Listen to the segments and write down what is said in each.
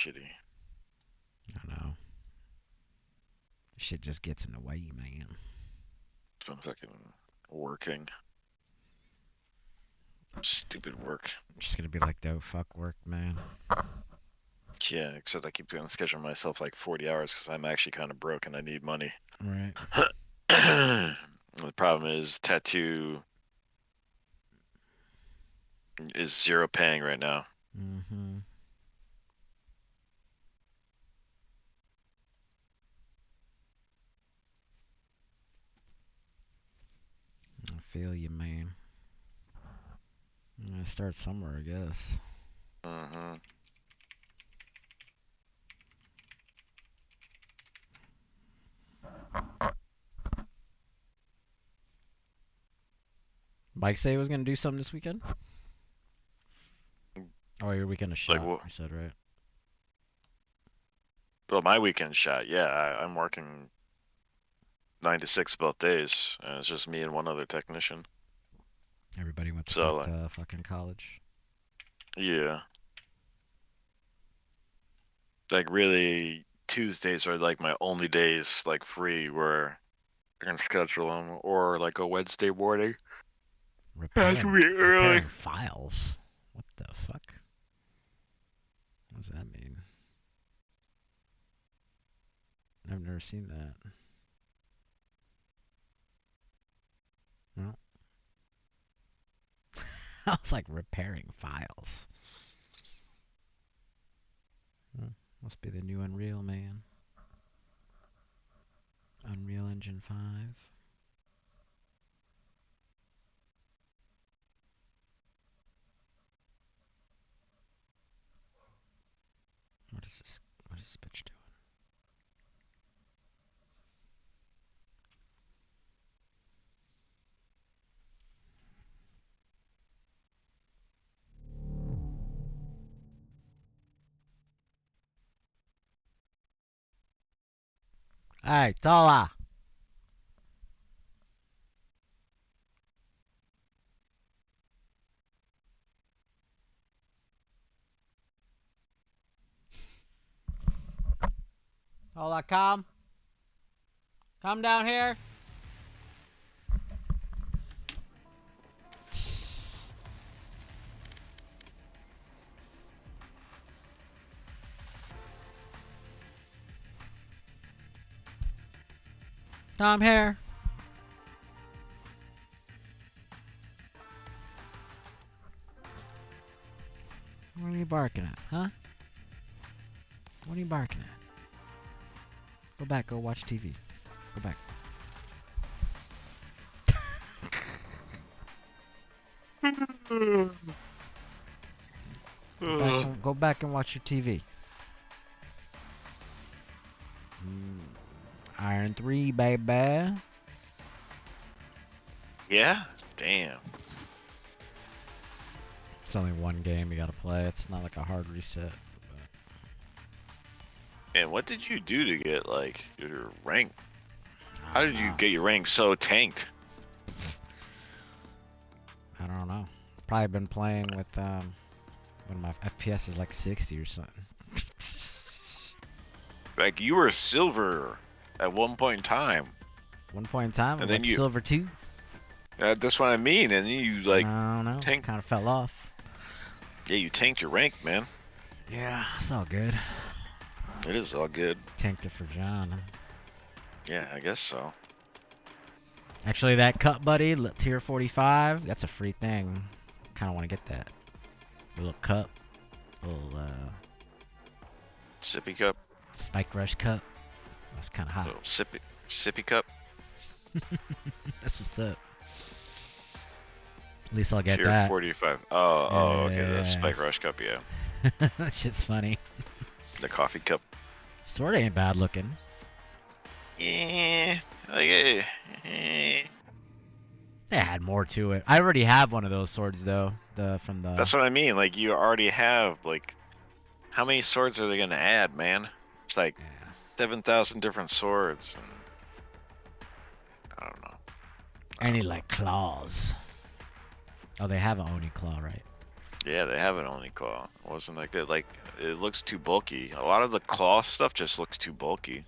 shitty. I know. Shit just gets in the way, man. It's been fucking working. Stupid work. Just gonna be like, oh, fuck work, man. Yeah, except I keep going to schedule myself like 40 hours because I'm actually kind of broke and I need money. Right. The problem is tattoo is zero paying right now. Mm-hmm. I feel you, man. I'm gonna start somewhere, I guess. Mm-hmm. Mike say he was gonna do something this weekend? Oh, your weekend of Like shop, what? you said, right? Well, my weekend shot. Yeah, I'm working 9 to 6 both days, and it's just me and one other technician. Everybody went So back to fucking college. yeah, like really Tuesdays are like my only days like free where I can schedule them, or like a Wednesday morning. Has to be early. Repairing files? What the fuck? What does that mean? I've never seen that. No. I was like, repairing files. Must be the new Unreal, man. Unreal Engine 5. What is this? What is this bitch doing? Hey, Tola! Tola, come! Come down here! Come here! What are you barking at, huh? What are you barking at? Go back, go watch TV. Go back. Go back and watch your TV. Iron 3, baby. Yeah? Damn. It's only one game you gotta play. It's not like a hard reset. And what did you do to get like your rank? I How don't did you know. get your rank so tanked? I don't know. Probably been playing with when my FPS is like 60 or something. Like you were silver at one point in time, One point in time, I and was then like silver 2. that's what I mean, and then you like I don't know. tanked. Kind of fell off. Yeah, you tanked your rank, man. Yeah, it's all good. It is all good. Tanked it for John. Yeah, I guess so. Actually, that cut, buddy, tier 45, that's a free thing. Kind of want to get that. A little cup. A little Sippy cup. Spike Rush cup. That's kind of hot. Little sippy cup. That's what's up. At least I'll get Tier that. 45. Yeah, Okay. The Spike Rush cup, yeah. that shit's funny. The coffee cup. Sword ain't bad looking. Yeah. Like, They had more to it. I already have one of those swords though. From the. That's what I mean. Like, you already have, like, how many swords are they going to add, man? It's like 7,000 different swords. And I don't know. Any like claws. Oh, they have an Oni claw, right? Yeah, they have an only claw. It wasn't that good. Like, it looks too bulky. A lot of the claw stuff just looks too bulky.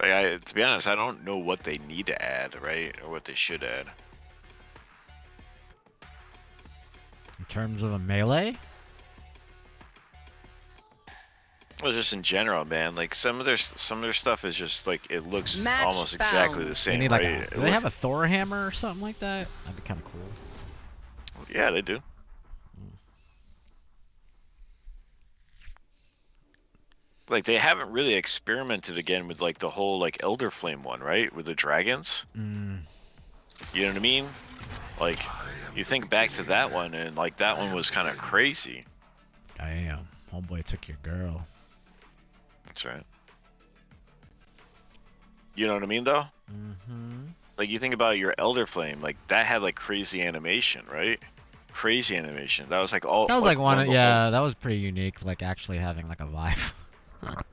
Like, to be honest, I don't know what they need to add, right? Or what they should add. In terms of a melee? Well, just in general, man. Like some of their stuff is just like it looks Match almost found. exactly the They same, need like right? a, do they have a Thor hammer or something like that? That'd be kind of cool. Yeah, they do. Like they haven't really experimented again with like the whole like Elder Flame one, right? With the dragons. You know what I mean? Like you think back to that one and like that one was kind of crazy. Damn, homeboy took your girl. That's right. You know what I mean though? Like you think about your Elder Flame, like that had like crazy animation, right? Crazy animation. That was like all. That was like one, of the yeah, that was pretty unique. Like actually having like a live animal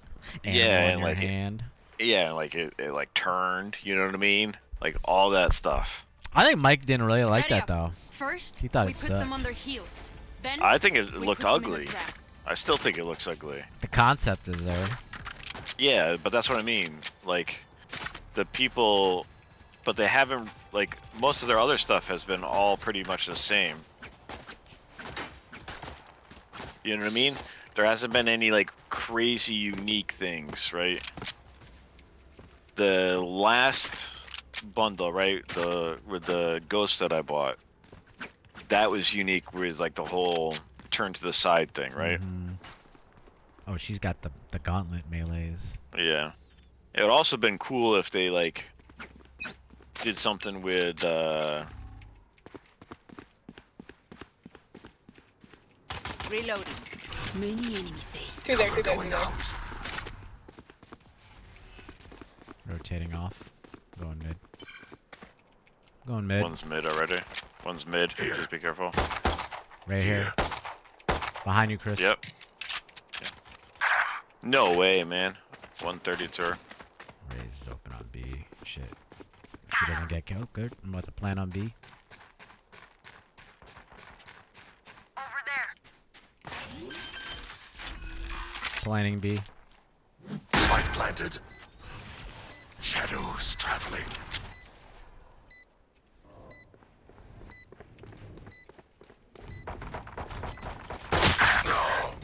yeah, in and your like hand. yeah, like it like turned. You know what I mean? Like all that stuff. I think Mike didn't really like Ready that up. though. First, He thought we it put them sucked. on their heels. Then I think it we looked put them in a ugly. trap. I still think it looks ugly. The concept is there. Yeah, but that's what I mean. Like the people, but they haven't like most of their other stuff has been all pretty much the same. You know what I mean? There hasn't been any like crazy unique things, right? The last bundle, right? With the ghost that I bought, that was unique with like the whole turn to the side thing, right? Oh, she's got the gauntlet melees. Yeah. It would also been cool if they like did something with Reloading. Many enemies. Two there. Rotating off. Going mid. Going mid. One's mid already. One's mid. Just be careful. Right here. Behind you, Chris. Yep. Yeah. No way, man. 130 to her. Ray's is open on B. Shit. If she doesn't get killed, good. I'm about to plan on B. Planning B. Spike planted. Shadows traveling.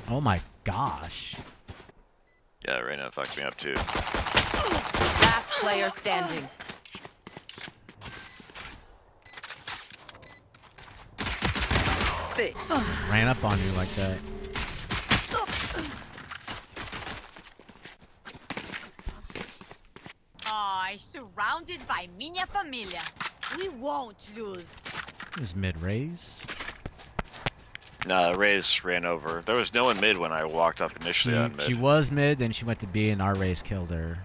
Oh my gosh. Yeah, Reyna fucked me up too. Last player standing. Ran up on you like that. Surrounded by minha família. We won't lose. Who's mid raise? Nah, Raze ran over. There was no one mid when I walked up initially on mid. She was mid, then she went to B, and our raise killed her.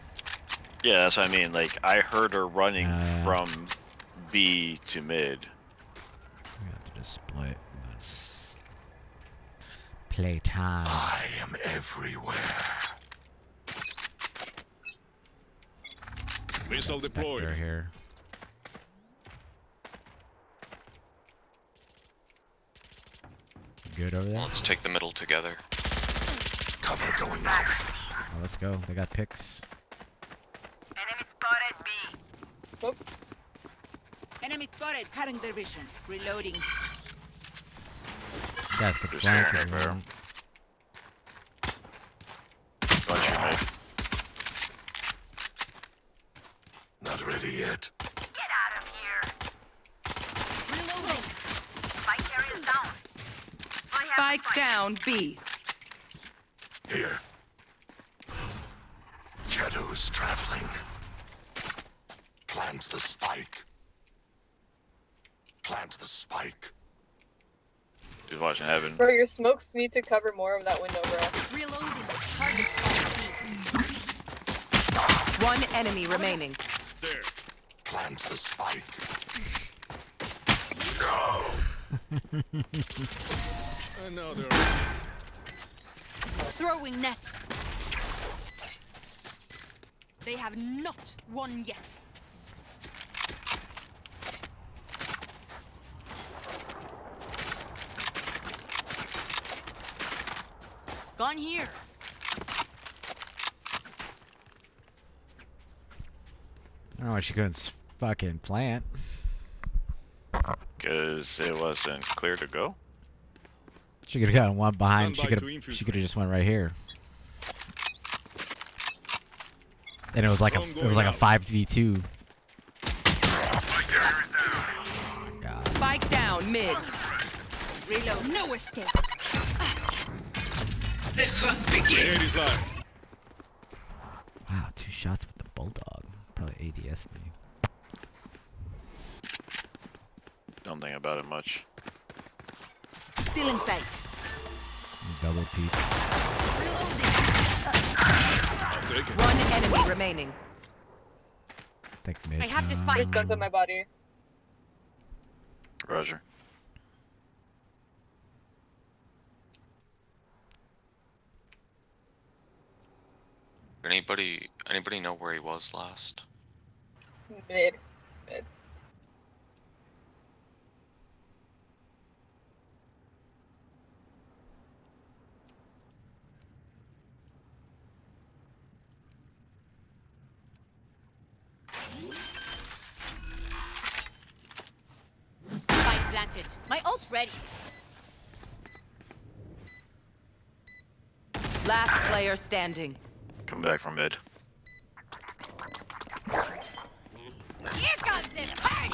Yeah, that's what I mean. Like, I heard her running from B to mid. We have to just split. Play time. I am everywhere. Missile deployed. Spectre here. Good over there? Let's take the middle together. Cover going out. Oh, let's go. They got picks. Enemy spotted B. Smoke. Enemy spotted. Cutting their vision. Reloading. You guys could Just flank staring it, at her. man. Bunch of mid. Not ready yet. Get out of here. Reloading. Spike carrier down. Spike down B. Here. Shadows traveling. Plant the spike. Plant the spike. She's watching heaven. Bro, your smokes need to cover more of that window, bro. Reloading. Target spike B. One enemy remaining. There. Plant the spike. No. Another. Throwing net. They have not won yet. Gone here. I don't know why she couldn't fucking plant. Because it wasn't clear to go. She could have gotten one behind. Stand by to She infiltrate. could have just went right here. And it was like a 5v2. God. Spike down mid. Reload. No escape. Grenade is live. Wow, 2 shots with the bulldog. Probably ADS me. Don't think about it much. Still in sight. Double peek. Reloading. I'll take it. One enemy remaining. Think mid. I have this spike. There's guns on my body. Roger. Anybody know where he was last? Mid. Spike planted. My ult's ready. Last player standing. Come back from mid. Here comes the party.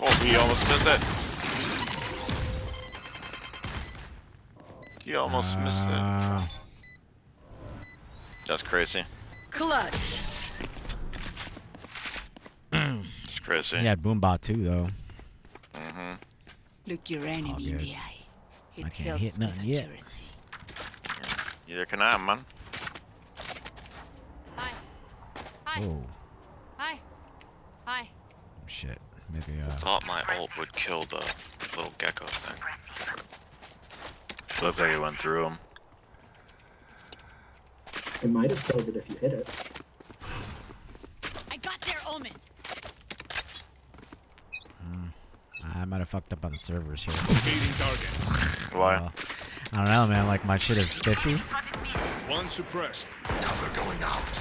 Oh, he almost missed it. He almost missed it. That's crazy. Clutch. It's crazy. He had Boombot too, though. Mm-hmm. Look your enemy in good. the eye. It I can't helps hit nothing with yet. accuracy. Neither can I, man. Hi. Hi. Oh, Hi. Hi. shit. Maybe, Thought my ult would kill the little gecko thing. Looked like it went through him. It might have killed it if you hit it. I got their omen. I might have fucked up on the servers here. Locating target. Why? I don't know, man. Like, my shit is 50. One suppressed. Cover going out.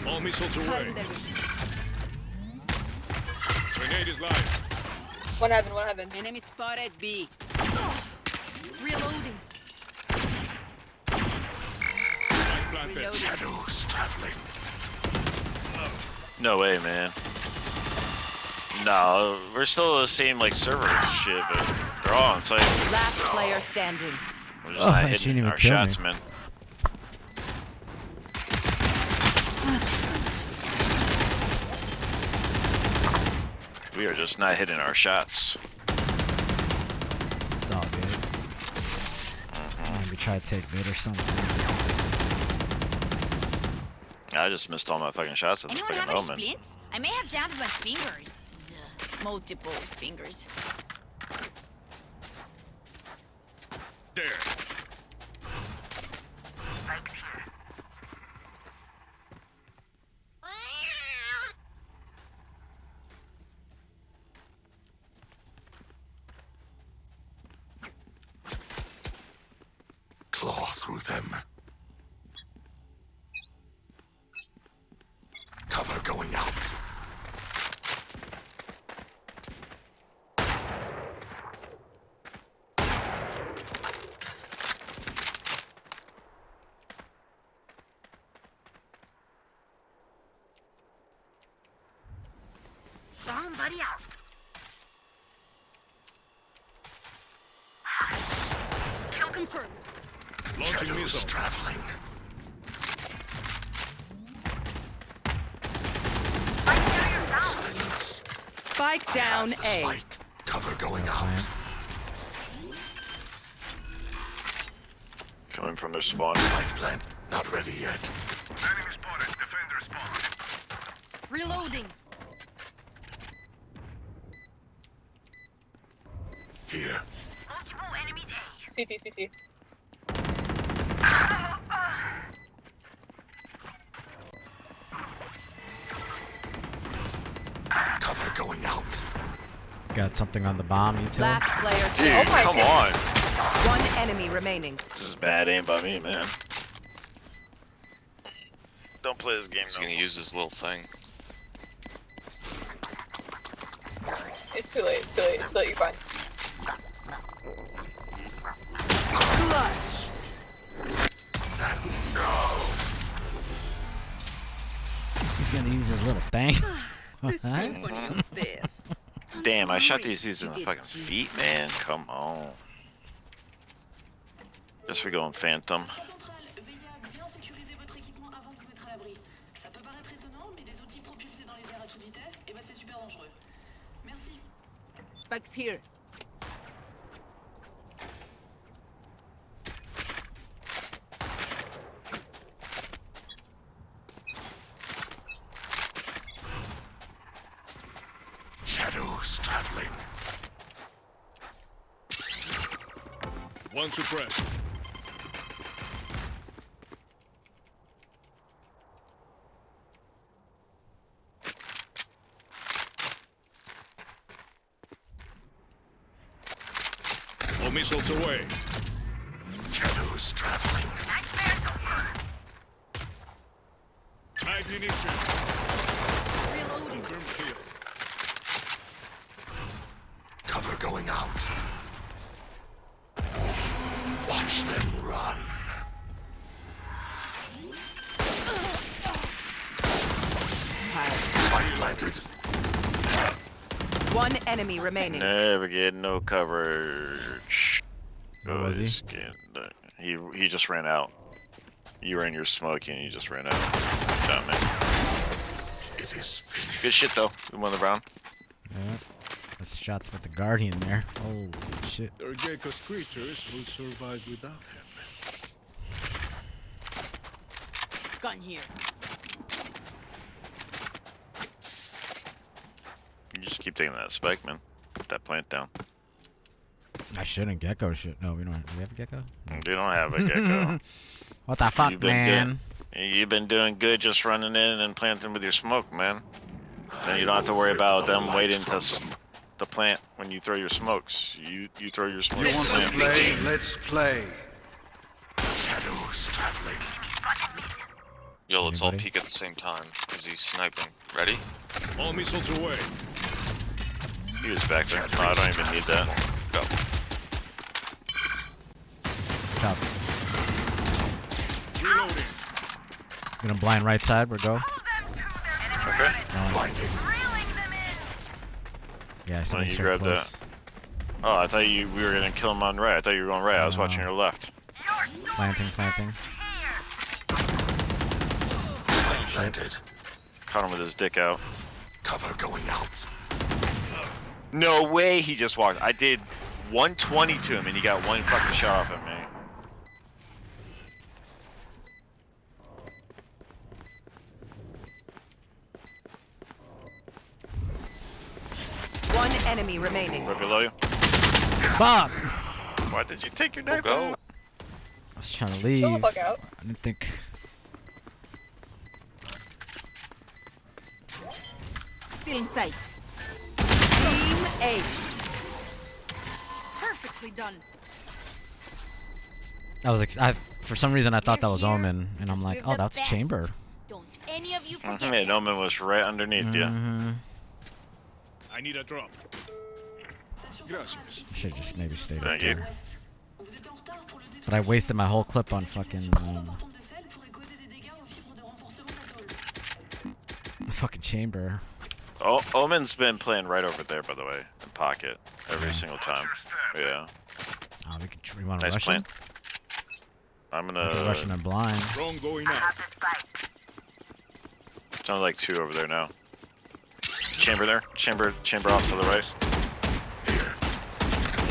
All missiles away. Grenade is live. One heaven, one heaven. Enemy spotted B. Reloading. Spike planted. Reloading. Shadows traveling. No way, man. No, we're still the same like server shit, but they're all on site. Last player standing. We're just Oh, not she didn't hitting even our kill shots, me. man. We are just not hitting our shots. It's all good. Maybe try to take mid or something. I just missed all my fucking shots at the Anyone fucking have any moment. splints? I may have jammed my fingers. Multiple fingers. There. Claw through them. Cover going out. Somebody out. Kill confirmed. Launching Shadows missile. traveling. Silence. Spike down The A. spike. Cover going out. Coming from their spawn. Spike plant. Not ready yet. Reloading. Here. CT, CT. Cover going out. Got something on the bomb, you too? Last player Dude, standing. Oh my come God. on. One enemy remaining. This is bad aim by me, man. Don't play this game. He's gonna use his little thing. It's too late. It's too late. It's too late. You're fine. He's gonna use his little thing. Damn, I shot these dudes in the fucking feet, man. Come on. Guess we're going Phantom. Spike's here. Shadows traveling. One suppressed. All missiles away. Shadows traveling. Ignition. Reloading. Confirmed kill. Cover going out. Watch them run. Spike planted. One enemy remaining. Never get no coverage. Where was he? He just ran out. You were in your smoke and you just ran out. Damn it. It is finished. Good shit though. We won the round. Yeah. That's shots with the Guardian there. Holy shit. Their Gecko's creatures will survive without him. Gun here. You just keep taking that spike, man. Put that plant down. I shouldn't. Gecko should. No, we don't have. Do we have a Gecko? They don't have a gecko. What the fuck, You've been man? You've been doing good just running in and planting with your smoke, man. Then you don't have to worry about them waiting to plant when you throw your smokes. You throw your smokes. You want to plant. play? Let's play. Shadows traveling. Yo, let's all Anybody? peek at the same time, because he's sniping. Ready? All missiles away. He was back there. No, I don't even need that. Go. Top. Reloading. Gonna blind right side. We're go. Okay. Blinding. Yeah, Why somebody don't you start grab close. Oh, I thought we were gonna kill him on right. I thought you were going right. I was watching your left. Planting. Planted. Caught him with his dick out. Cover going out. No way he just walked. I did 120 to him and he got one fucking shot off at me. One enemy remaining. Right below you. Fuck! Why did you take your knife go. out? I was trying to Chill the leave. fuck out. I didn't think. Still in sight. Team 8. Perfectly done. I was. For some reason, I thought that was We're here Omen, and I'm because like, we're oh, the that's best. Chamber. Don't any of you forget Yeah, that. Noman was right underneath you. Mm-hmm. I need a drop. Gracias. I should just maybe stayed up Thank you. there. But I wasted my whole clip on fucking the fucking Chamber. Oh, Omen's been playing right over there, by the way, in pocket every Yeah. single time. Yeah. Oh, we want to Nice rush plant. him? I'm We can rush him gonna. in blind. Drone going out. Sounds like two over there now. Chamber there. Chamber off to the right.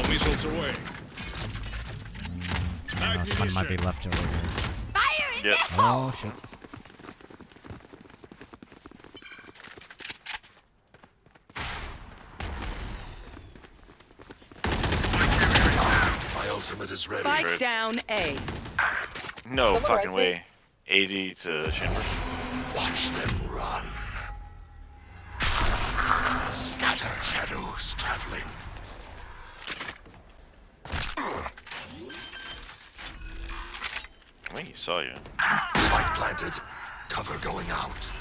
All missiles away. I don't know, someone might be left over here. Fire in Yep. the hole! Oh shit. My ultimate is ready. Spike Right. down A. No Someone fucking res me. way. 80 to chamber. Watch them run. Scatter shadows traveling. traveling. I think he saw you. Spike planted. Cover going out.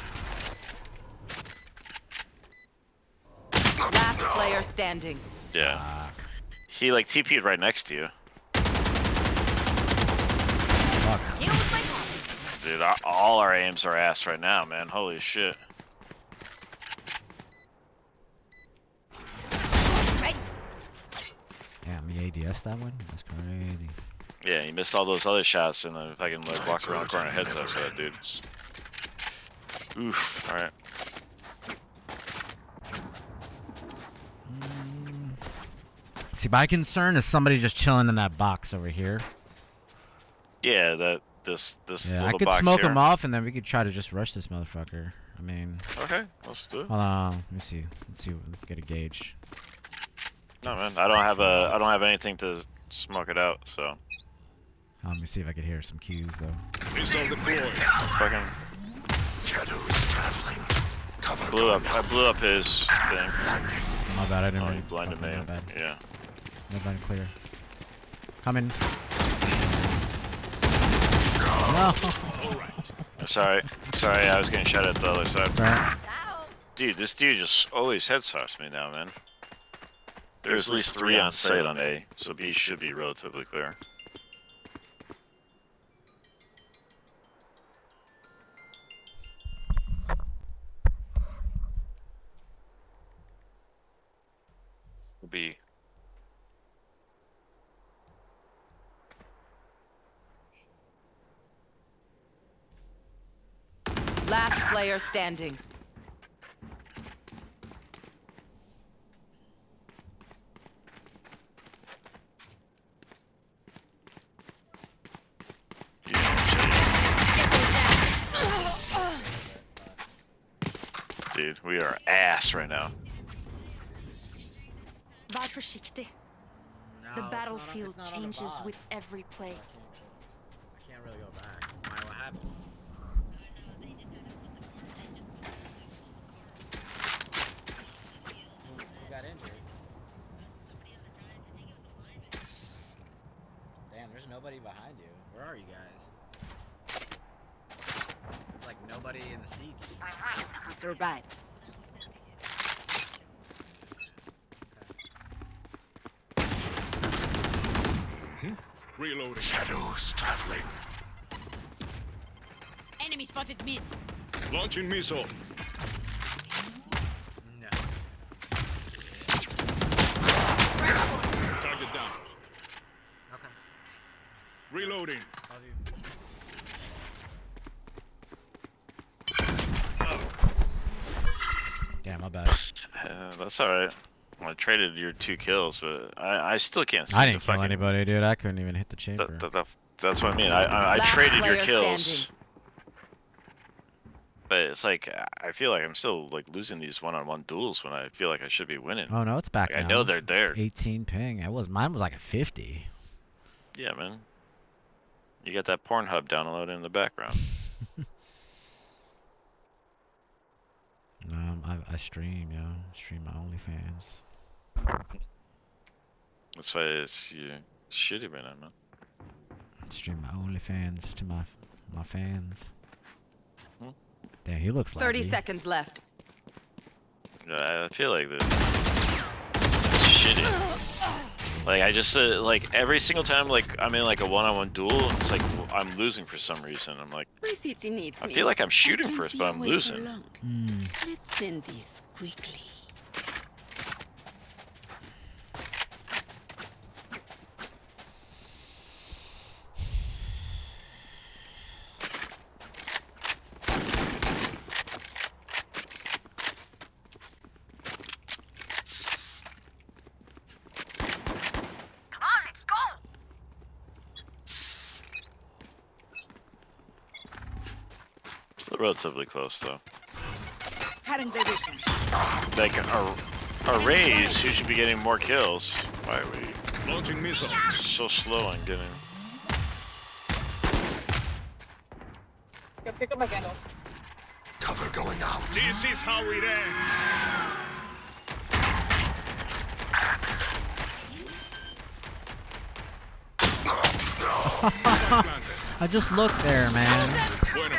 Last player standing. Yeah. He like TP'd right next to you. Fuck. Here's my copy. Dude, all our aims are ass right now, man. Holy shit. Ready. Damn, he ADS that one? That's crazy. Yeah, he missed all those other shots and then fucking like walks around the corner heads up, so dude. Oof. Alright. See, my concern is somebody just chilling in that box over here. Yeah, this Yeah, I little could box smoke here. him off and then we could try to just rush this motherfucker. I mean, Okay, let's do it. hold on. Let me see. Let's get a gauge. No man, I don't have anything to smoke it out, so Let me see if I could hear some cues though. Missile deployed. fucking Shadows traveling. Cover I blew up his thing. My bad, I didn't Oh, really. you blinded me. My bad. Yeah. No blind clear. Coming. No. Alright. Sorry, I was getting shot at the other side. Right. Ciao. Dude, this dude just always headshots me now, man. There's at least 3 on site on A, so B should be relatively clear. B. Last player standing. Dude, we are ass right now. Var försiktig. The battlefield changes with every play. I can't really go back. Why? What happened? You got injured. Damn, there's nobody behind you. Where are you guys? Like nobody in the seats. Survive. Reloading. Shadows traveling. Enemy spotted mid. Launching missile. No. Target down. Okay. Reloading. Love you. Damn, my bad. That's alright. I traded your 2 kills, but I still can't see I the didn't kill fucking... anybody, dude. I couldn't even hit the chamber. That's what I mean. I Last traded your player kills. standing. But it's like, I feel like I'm still like losing these one-on-one duels when I feel like I should be winning. Oh no, it's back Like, now. I know they're It's there. 18 ping. Mine was like a 50. Yeah, man. You got that Pornhub downloaded in the background. I stream, yo. Stream my OnlyFans. That's why it's shitty right now, man. Stream my OnlyFans to my fans. Hmm? Damn, he looks 30 laggy. seconds left. Yeah, I feel like this. It's shitty. Like I just like every single time like I'm in like a one-on-one duel, it's like I'm losing for some reason. I'm like, My city needs I me. feel like I'm shooting I can't first, be but I'm away for losing. long. Hmm. Let's end this quickly. Come on, let's go. Still relatively close though. Hadn't the vision. Like our Rays, who should be getting more kills. Why are we Launching missile. so slow on getting? Go pick up my candle. Cover going out. This is how it ends. I just looked there, man. Bueno.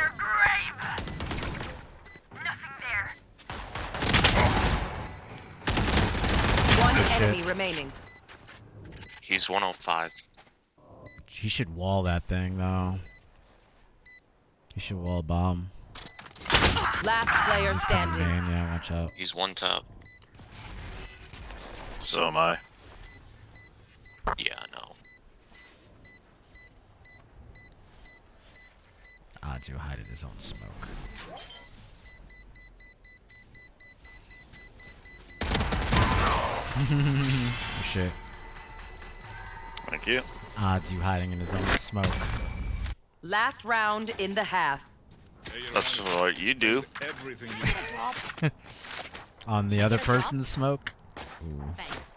One shit. enemy remaining. He's 105. He should wall that thing, though. He should wall bomb. Last player standing. Man, yeah, watch out. He's one top. So am I. Yeah, I know. Odds you hiding his own smoke. Oh, shit. Thank you. Odds you hiding in his own smoke. Last round in the half. That's what you do. Everything On the other person's smoke. Ooh. Thanks.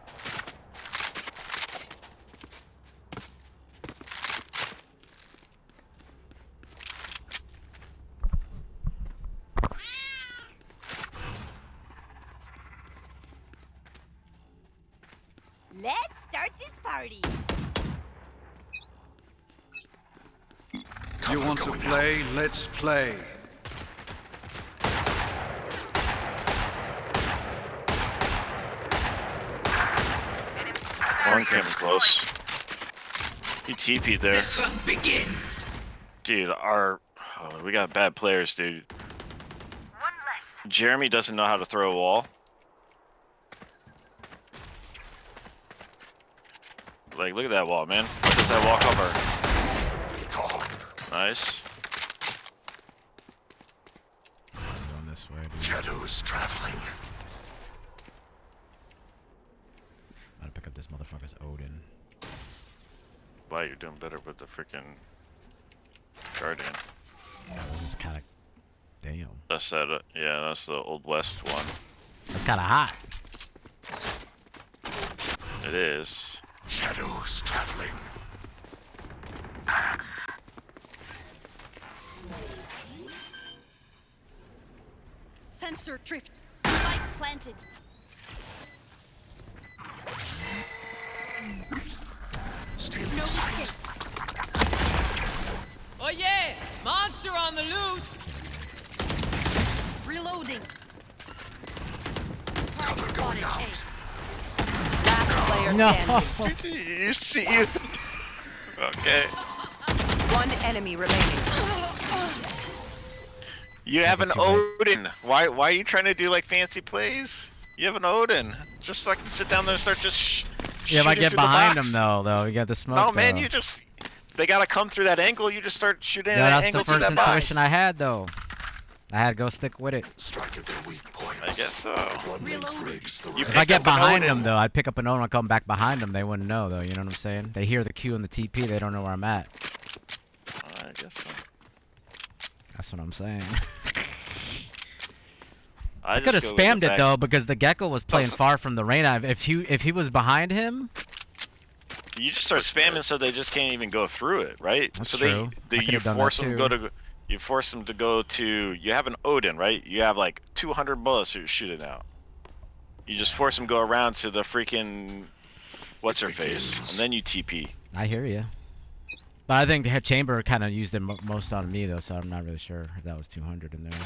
Let's start this party. You want to play? Let's play. One came close. He TP'd there. Begins. Dude, we got bad players, dude. Jeremy doesn't know how to throw a wall. Like, look at that wall, man. What does that wall cover? Be gone. Nice. Going this way, dude. Shadows traveling. Gotta pick up this motherfucker's Odin. Wow, you're doing better with the freaking Guardian. Yeah, this is kind of. Damn. That's that. Yeah, that's the Old West one. That's kind of hot. It is. Shadows traveling. Sensor tripped. Spike planted. Stealing No sight. escape. Oh yeah! Monster on the loose! Reloading. Cover going out. Last player No. standing. You see you. Okay. One enemy remaining. You have an too late. Odin. Why are you trying to do like fancy plays? You have an Odin. Just fucking sit down there and start just Yeah, if I shooting get through the behind box. him though, you got the smoke. No, man, though. you just. They gotta come through that angle. You just start shooting Yeah, at that that's angle the through first that box. intuition I had though. I had to go stick with it. Strike at their weak points. I guess so. One link breaks the You If I picked get up an behind Odin. them though, I'd pick up an Odin and come back behind them. They wouldn't know though. You know what I'm saying? They hear the Q and the TP. They don't know where I'm at. I guess so. That's what I'm saying. I I could have just go with spammed the it fact- though because the Gecko was playing Plus- far from the Reyna. If he was behind him, You just start spamming so they just can't even go through it, right? That's so true. I you could've done force that them to go to you force them to go to you have an Odin, right? You have like 200 bullets you're shooting out. You just force them to go around to the freaking what's her face, and then you TP. I hear you. But I think the head chamber kind of used it most on me though, so I'm not really sure if that was 200 in there.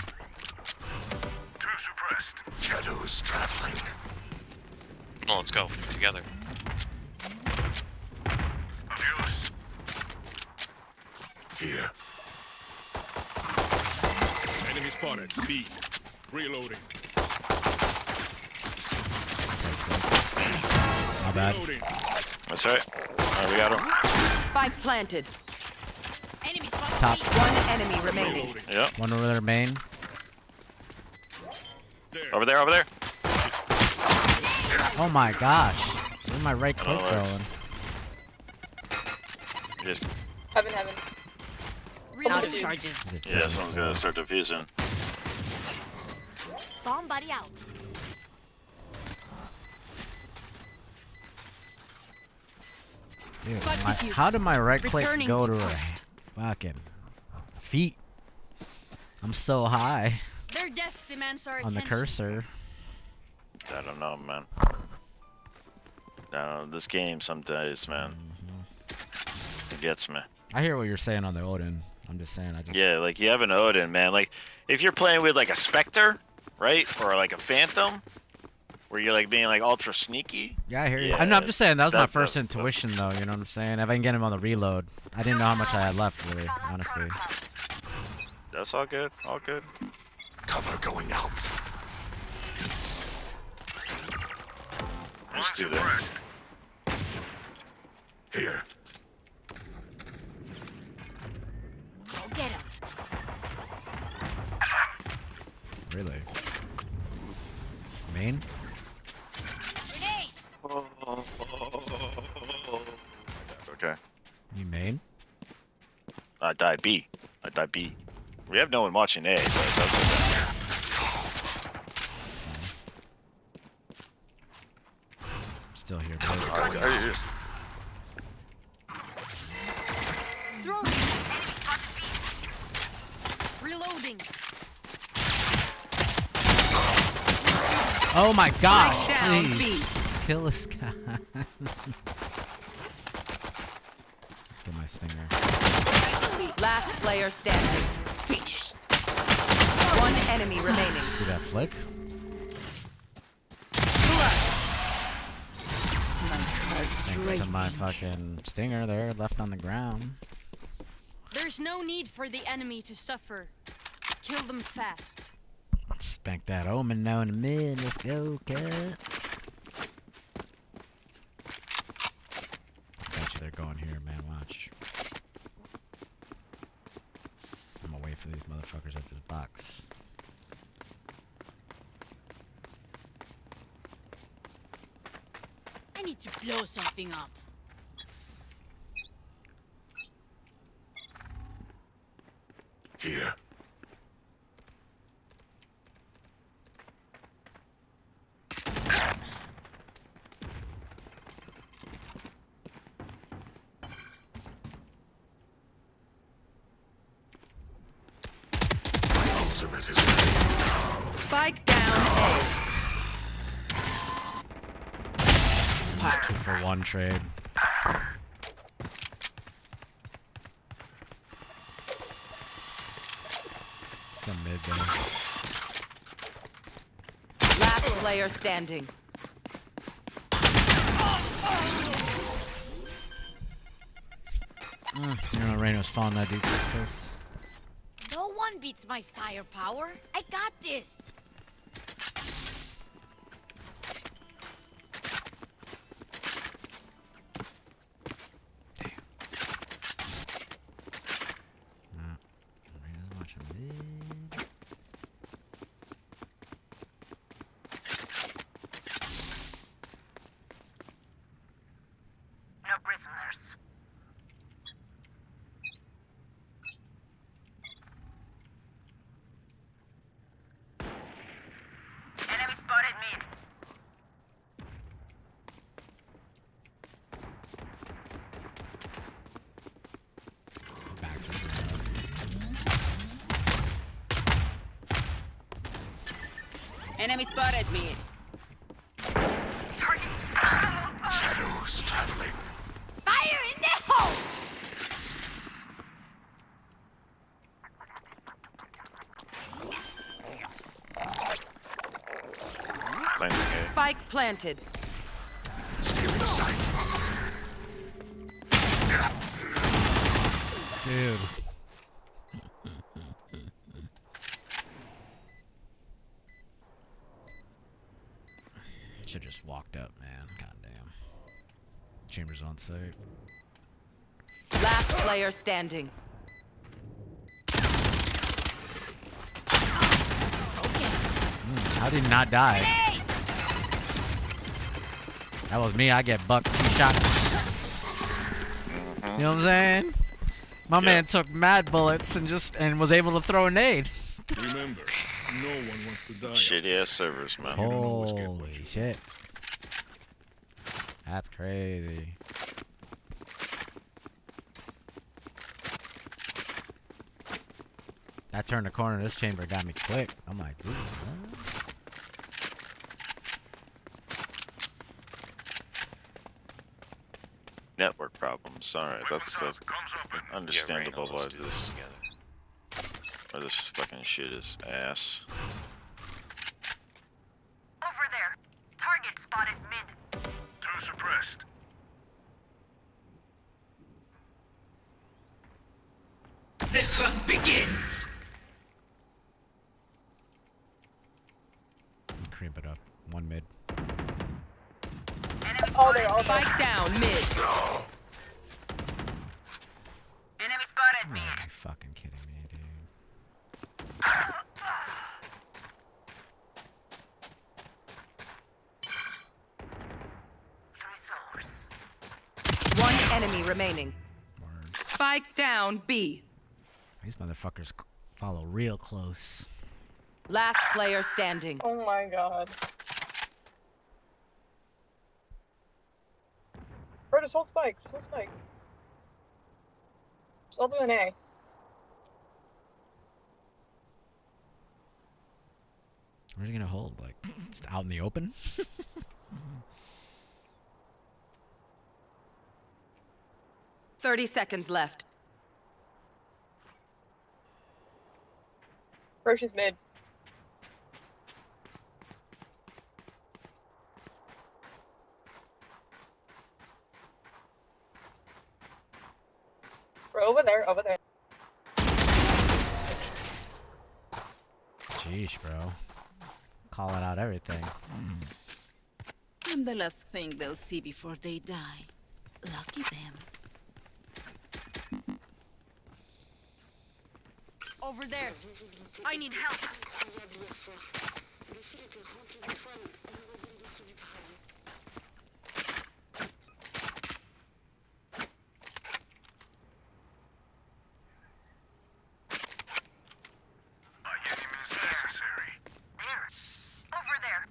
Shadows traveling. No, let's go together. Here. enemy spotted. B. Reloading. My bad. Reloading. That's right. Alright, we got him. Spike planted. Enemy spot. Top. One enemy remaining. Reloading. Yep. One over there, main. There. Over there, over there. Oh my gosh. Where's my right click Oh, it's- going? Just, Heaven. Out of Reloading. charges. Is it yeah, seven? someone's gonna start defusing. Bomb buddy out. Dude, Spike my- defused. how did my right click Returning go to to her post. fucking feet? I'm so high Their death demands our on the attention. cursor. I don't know, man. No, this game some days, man. It gets me. I hear what you're saying on the Odin. I'm just saying, Yeah, like you have an Odin, man. Like if you're playing with like a Spectre, right, or like a Phantom, where you're like being like ultra sneaky. Yeah, I hear you. Yeah, I'm just saying that was my first that's- intuition, though. You know what I'm saying? If I can get him on the reload, I didn't know how much I had left, really, honestly. That's all good. All good. Cover going out. Let's do that. Here. Go get him. Really? Main? Grenade. Okay. You main? I died B. I died B. We have no one watching A, but that's okay. Still here, Cover bro. going out. Throw it. Reloading. Oh my gosh! Spike down, Please kill this guy. Get my stinger. Last player standing. Finished. One enemy remaining. See that flick? Thanks to my fucking stinger there, left on the ground. There's no need for the enemy to suffer. Kill them fast. Spank that Omen now in the mid. Let's go, cut. Bet you they're going here, man. Watch. I'm gonna wait for these motherfuckers at this box. I need to blow something up. Here. My ultimate is ready. Spike down A. 2-for-1 trade. Some mid there. Last player standing. You know, Rain was falling that deep close. No one beats my firepower. I got this. Raina's watching mid. No prisoners. Enemy spotted mid. Back to the Enemy spotted mid. Shadows traveling. Fire in the hole! Planting A. Spike planted. Stealing sight. dude. Should just walked up, man. Goddamn. Chambers on site. Last player standing. How did he not die? That was me. I get bucked 2 shots. You know what I'm saying? My man took mad bullets and was able to throw a nade. Remember, no one wants to die. Shitty ass servers, man. don't always get what Holy you shit. That's crazy. That turned the corner of this chamber got me quick. I'm like, dude, what? network problems. Alright, that's understandable yeah, why let's do this together. why this fucking shit is ass. Over there. Target spotted mid. Two suppressed. The hunt begins. Creep it up. One mid. All there, all there. Spike down mid. Enemy spotted me. Oh, you fucking kidding me, dude. One enemy remaining. Word. Spike down B. These motherfuckers follow real close. Last player standing. Oh my god. Bro, just hold spike. Just hold spike. Just hold an A. Where's he gonna hold? Like, just out in the open? 30 seconds left. Bro, she's mid. Bro, over there, over there. Jeez, bro. Calling out everything. I'm the last thing they'll see before they die. Lucky them. Over there. I need help. Over there.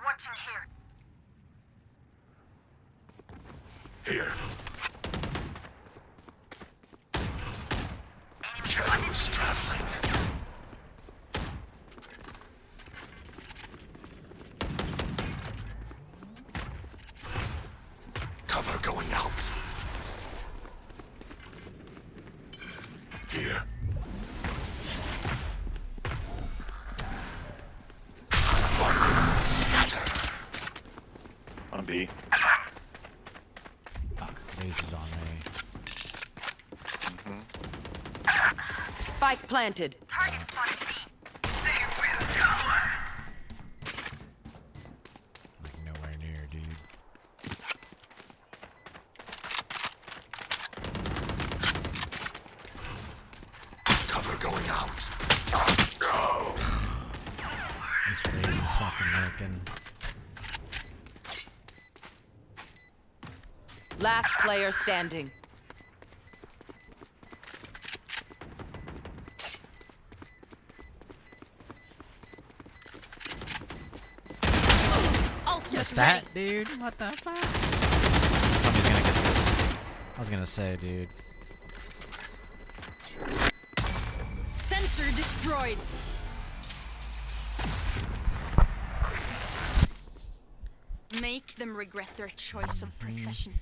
Watching here. Here. Shadows traveling. Cover going out. Here. Scatter. On B. Fuck, Raze is on me. Spike planted. Target spotted B. Like, nowhere near, dude. Cover going out. No. This Raze is fucking working. Last player standing. What's that, dude? What the fuck? Somebody's gonna get this. I was gonna say, dude. Sensor destroyed. Make them regret their choice of profession.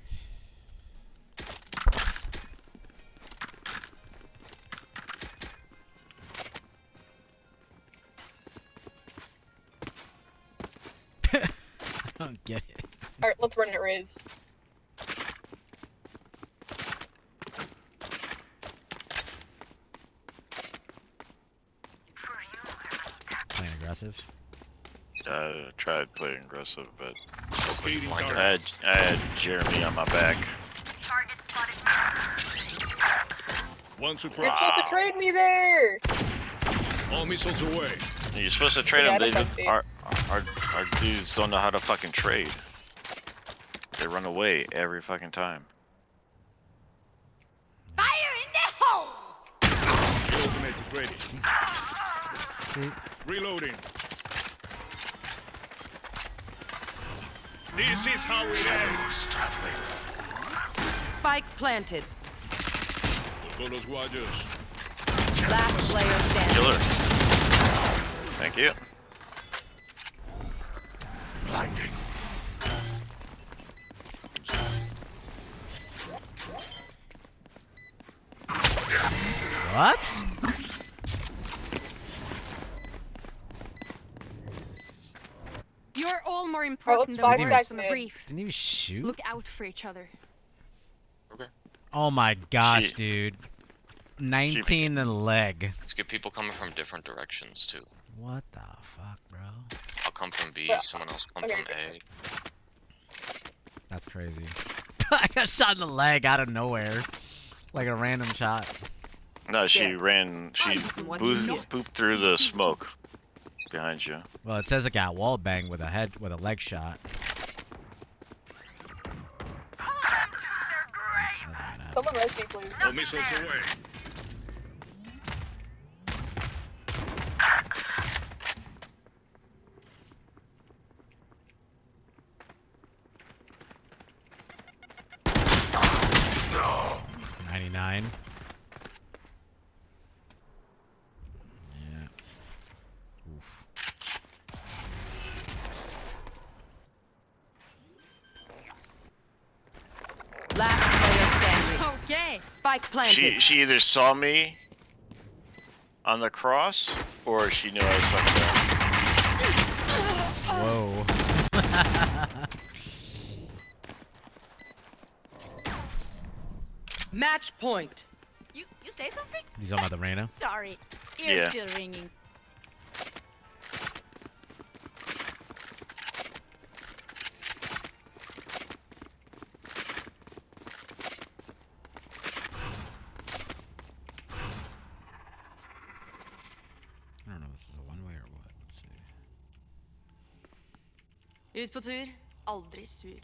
I don't get it. Alright, let's run it, Riz. Playing aggressive. I tried playing aggressive, but Locating I target. had Jeremy on my back. Target spotted. One You're surprise. supposed to trade me there! All missiles away. You're supposed to trade them. Yeah, They that's do, our dudes don't know how to fucking trade. They run away every fucking time. Fire in the hole! The ultimate is ready. Reloading. This is how we end. Shadows traveling. Spike planted. Go los guayos. Last player standing. Killer. Thank you. Blinding. What? You're all more important it's than 5 words seconds on a mid. brief. Didn't even shoot? Look out for each other. Okay. Oh my gosh, She- dude. 19 and leg. Let's get people coming from different directions too. What the fuck, bro? I'll come from B, someone else come okay. from A. That's crazy. I got shot in the leg out of nowhere. Like a random shot. No, she Yeah. ran. She What you know? booped through the smoke behind you. Well, it says it got wall banged with a leg shot. Someone res me, please. All missiles away. No. 99. Yeah. Oof. Last player standing. Okay. Spike planted. She either saw me on the cross, or she knew I was fucking Whoa. Match point. You say something? You talking about the Reyna? Sorry. Ears Yeah. still ringing. I don't know if this is a one way or what. Let's see. Ut på tur, aldri sur.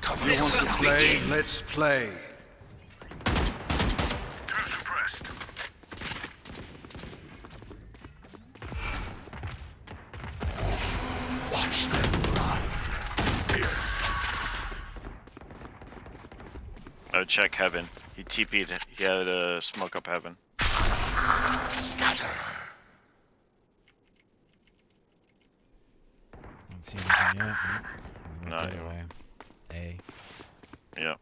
Cover you want to play? Let's play. Watch them run. Oh, check heaven. He TP'd. He had a smoke up heaven. Scatter. Don't see anything yet. No, Right you away. A. Yeah.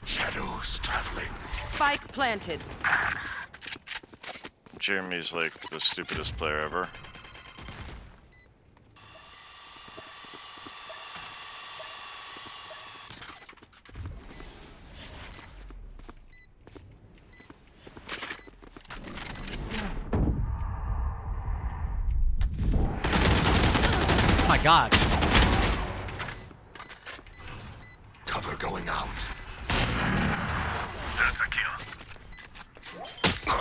Shadows traveling. Spike planted. Jeremy's like the stupidest player ever. Oh my god. Cover going out.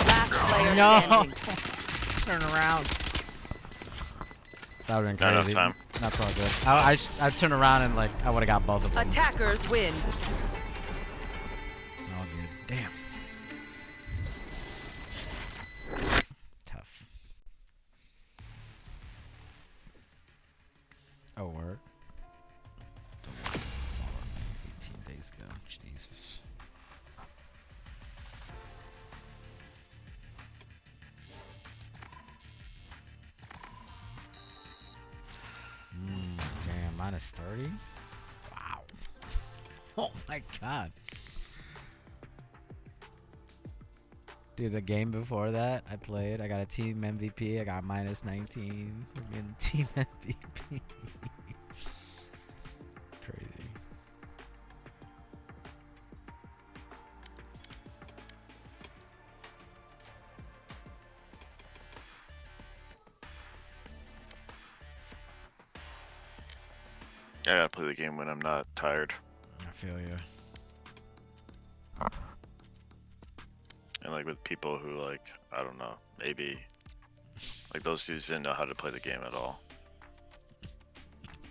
Last player No. standing. Turn around. That would've been Not enough crazy. time. That's all good. I turned around and like I would've got both of them. Attackers win. All good. Damn. Tough. Oh, word. 18 days ago. Jesus. Damn, minus 30? Wow. Oh my god. Dude, the game before that I played, I got a team MVP, I got minus 19. Fucking team MVP. Crazy. I gotta play the game when I'm not tired. I feel you. And like with people who like, I don't know, maybe like those dudes didn't know how to play the game at all.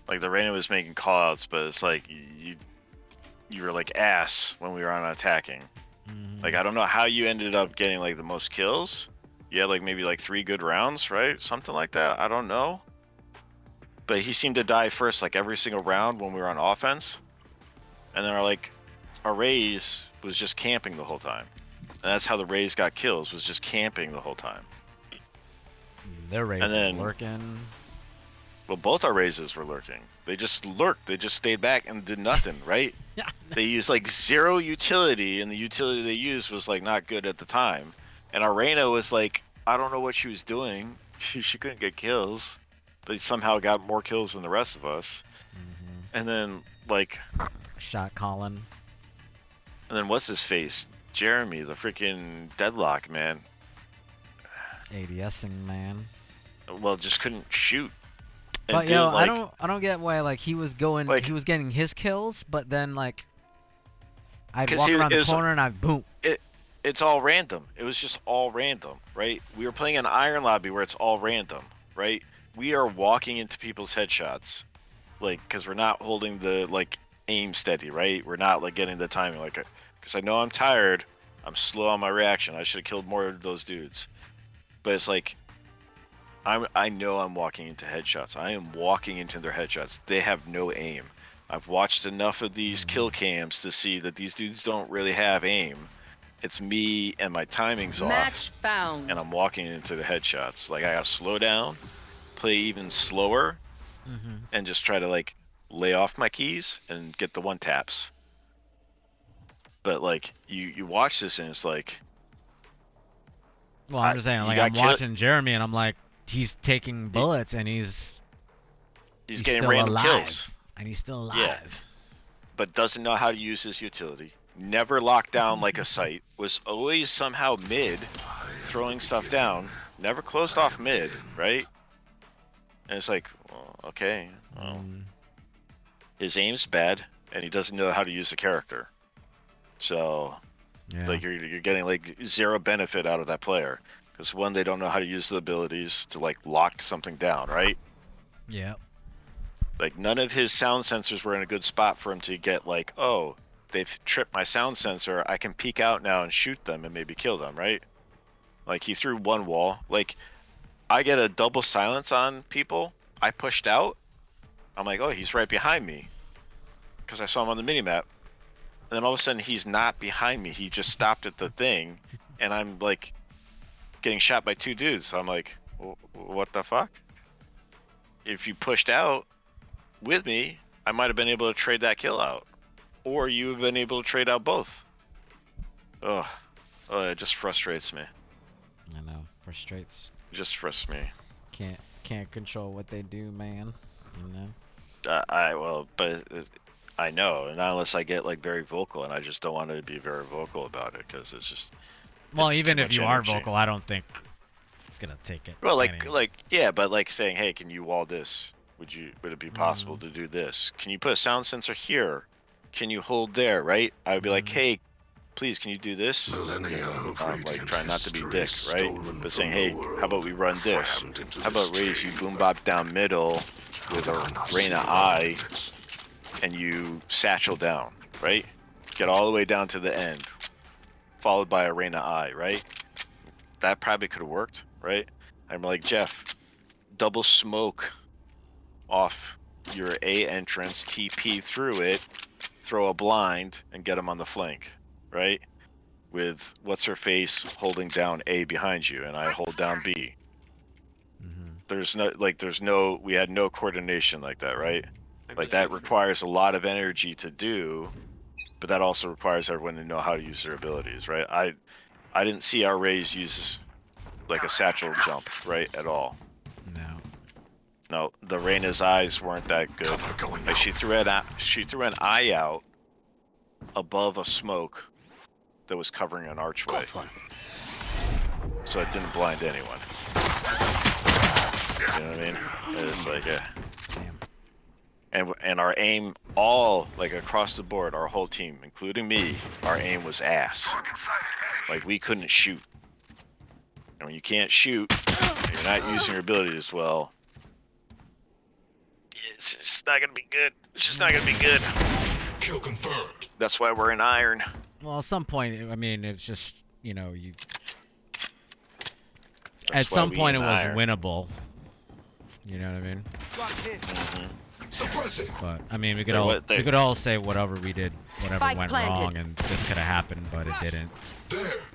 Like the Reyna was making callouts, but it's like you were like ass when we were on attacking. Like I don't know how you ended up getting like the most kills. You had like maybe like 3 good rounds, right? Something like that. I don't know. But he seemed to die first like every single round when we were on offense. And then our Raze was just camping the whole time. And that's how the Raze got kills, was just camping the whole time. Their race And then- is working. Well, both our Razes were lurking. They just lurked. They just stayed back and did nothing, right? They used like 0 utility, and the utility they used was like not good at the time. And our Reyna was like, I don't know what she was doing. She couldn't get kills, but somehow got more kills than the rest of us. And then like shot Colin. And then what's his face? Jeremy, the freaking deadlock man. ADSing man. Well, just couldn't shoot. And But yo, like, I don't get why like he was going, like, he was getting his kills, but then like I'd walk around the corner and I'd boom. It's all random. It was just all random, right? We were playing an iron lobby where it's all random, right? We are walking into people's headshots, like, because we're not holding the like aim steady, right? We're not like getting the timing, like, because I know I'm tired, I'm slow on my reaction. I should have killed more of those dudes, but it's like I know I'm walking into headshots. I am walking into their headshots. They have no aim. I've watched enough of these kill cams to see that these dudes don't really have aim. It's me and my timing's Match off, found. and I'm walking into the headshots. Like, I gotta slow down, play even slower, and just try to like lay off my keys and get the one taps. But like you watch this and it's like, well, I'm just saying, like, I'm watching Jeremy and I'm like, he's taking bullets and he's getting still random alive. kills, and he's still alive. Yeah, but doesn't know how to use his utility. Never locked down like a site. Was always somehow mid, throwing stuff down. Never closed off mid, right? And it's like, well, okay, well, his aim's bad, and he doesn't know how to use the character. So, like, you're getting like 0 benefit out of that player, because one, they don't know how to use the abilities to like lock something down, right? Yeah. Like, none of his sound sensors were in a good spot for him to get like, oh, they've tripped my sound sensor, I can peek out now and shoot them and maybe kill them, right? Like, he threw one wall. Like, I get a double silence on people. I pushed out. I'm like, oh, he's right behind me, because I saw him on the minimap. And then all of a sudden, he's not behind me. He just stopped at the thing, and I'm like getting shot by 2 dudes. So I'm like, what the fuck? If you pushed out with me, I might have been able to trade that kill out, or you have been able to trade out both. Ugh. Oh, it just frustrates me. I know, frustrates. It just frustrates me. Can't control what they do, man. You know. I know, and not unless I get like very vocal, and I just don't want to be very vocal about it, because it's just. Well, it's even too if much you energy. are vocal, I don't think it's gonna take it. Well, yeah, but like saying, hey, can you wall this? Would it be possible to do this? Can you put a sound sensor here? Can you hold there? Right? I would be like, hey, please, can you do this? Like, try not to be dick, right? But saying, hey, how about we run this? How about raise you boom bop down middle with a Reyna eye, and you satchel down, right? Get all the way down to the end, followed by a Reyna eye, right? That probably could have worked, right? I'm like, Jeff, double smoke off your A entrance, TP through it, throw a blind, and get him on the flank, right? With what's her face holding down A behind you, and I hold down B. There's no, we had no coordination like that, right? Like, that requires a lot of energy to do, but that also requires everyone to know how to use their abilities, right? I didn't see our Raze use like a satchel jump, right, at all. No, the Reyna's eyes weren't that good. Like, she threw an eye out above a smoke that was covering an archway, so it didn't blind anyone. You know what I mean? It's like and our aim, all like across the board, our whole team, including me, our aim was ass. Like, we couldn't shoot. And when you can't shoot, and you're not using your abilities well, it's just not gonna be good. It's just not gonna be good. Kill confirmed. That's why we're in iron. Well, at some point, I mean, it's just, you know, you. That's at some why point, it we in was iron. winnable. You know what I mean? Suppress it. But I mean, we They're could all say whatever we did, whatever Spike went planted. wrong, and this could have happened, but it didn't.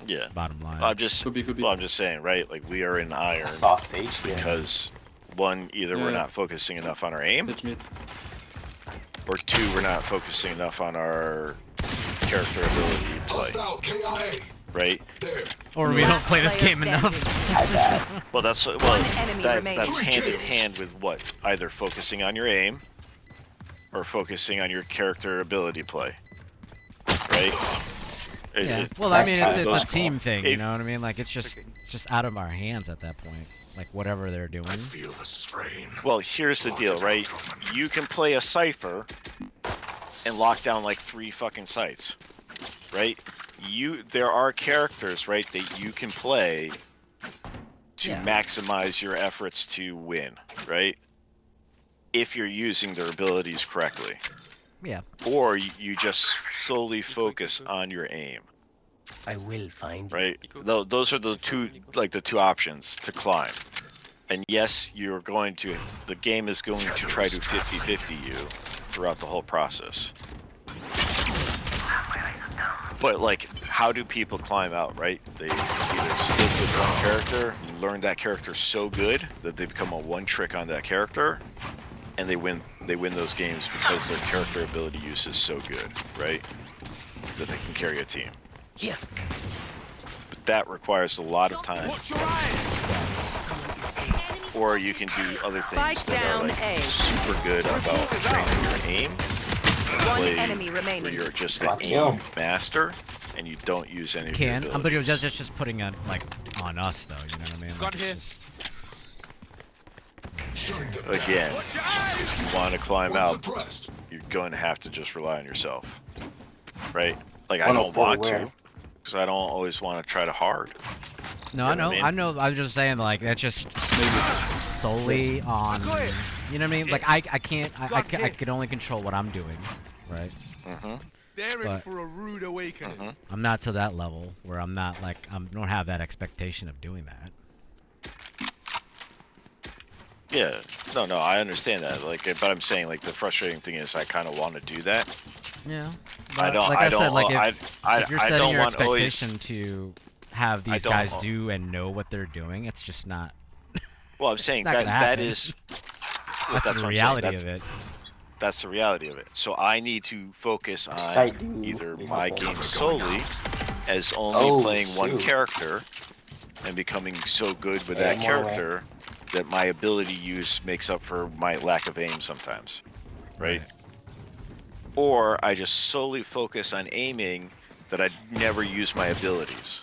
Yeah. Bottom line. I'm just Could be. well, I'm just saying, right? Like, we are in iron I saw Sage here. because one, either we're Yeah. not focusing enough on our aim, Hit me. or 2, we're not focusing enough on our character ability play, Hostile KIA. right? There. Or we don't play this Player game enough. standing. I bet. Well, that's enemy remaining. that's hand in hand with what? Either focusing on your aim or focusing on your character ability play, right? Yeah. Well, I mean, it's those- a team thing, you it- know what I mean? Like, it's just out of our hands at that point. Like, whatever they're doing. Feel the strain. Well, here's the deal, right? You can play a cipher and lock down like 3 fucking sites, right? There are characters, right, that you can play to Yeah. maximize your efforts to win, right? If you're using their abilities correctly. Yeah. Or you just solely focus on your aim, I will find right? Those are the two options to climb. And yes, the game is going to try to 50-50 you throughout the whole process. But like, how do people climb out, right? They either stick with one character, learn that character so good that they become a one-trick on that character, and they win those games because their character ability use is so good, right? That they can carry a team. Yeah. But that requires a lot of time. Or you can do other things Spike that are down like A. super good about training your aim. One Play enemy where remaining. you're just an Fuck aim you. master and you don't use any of your But abilities. that's just putting it, like, on us, though, you know what I mean? Like, it's just... Shutting them down. Again, if you want to climb One out, suppressed. you're going to have to just rely on yourself, right? Like, I One don't of four want where? to, because I don't always want to try to hard. No, You I know know, what I mean? I know. I'm just saying, like, that's just solely on. You know what I mean? Like, I can't. I can only control what I'm doing, right? Mm-hmm. They're But- for a rude awakening. Mm-hmm. I'm not to that level where I'm not like I don't have that expectation of doing that. Yeah, no, I understand that. Like, but I'm saying, like, the frustrating thing is, I kind of want to do that. Yeah. I don't. Like I I don't. said, like I if you're setting don't your want always. expectation to have these don't- guys do and know what they're doing, it's just not. Well, I'm saying not that gonna happen. is. That's what the I'm reality saying. of it. That's the reality of it. So I need to focus on Site dude. either You my have game that. solely as only Oh, playing one shoot. character and becoming so good with Yeah, that more way. character that my ability use makes up for my lack of aim sometimes, right? Or I just solely focus on aiming that I never use my abilities.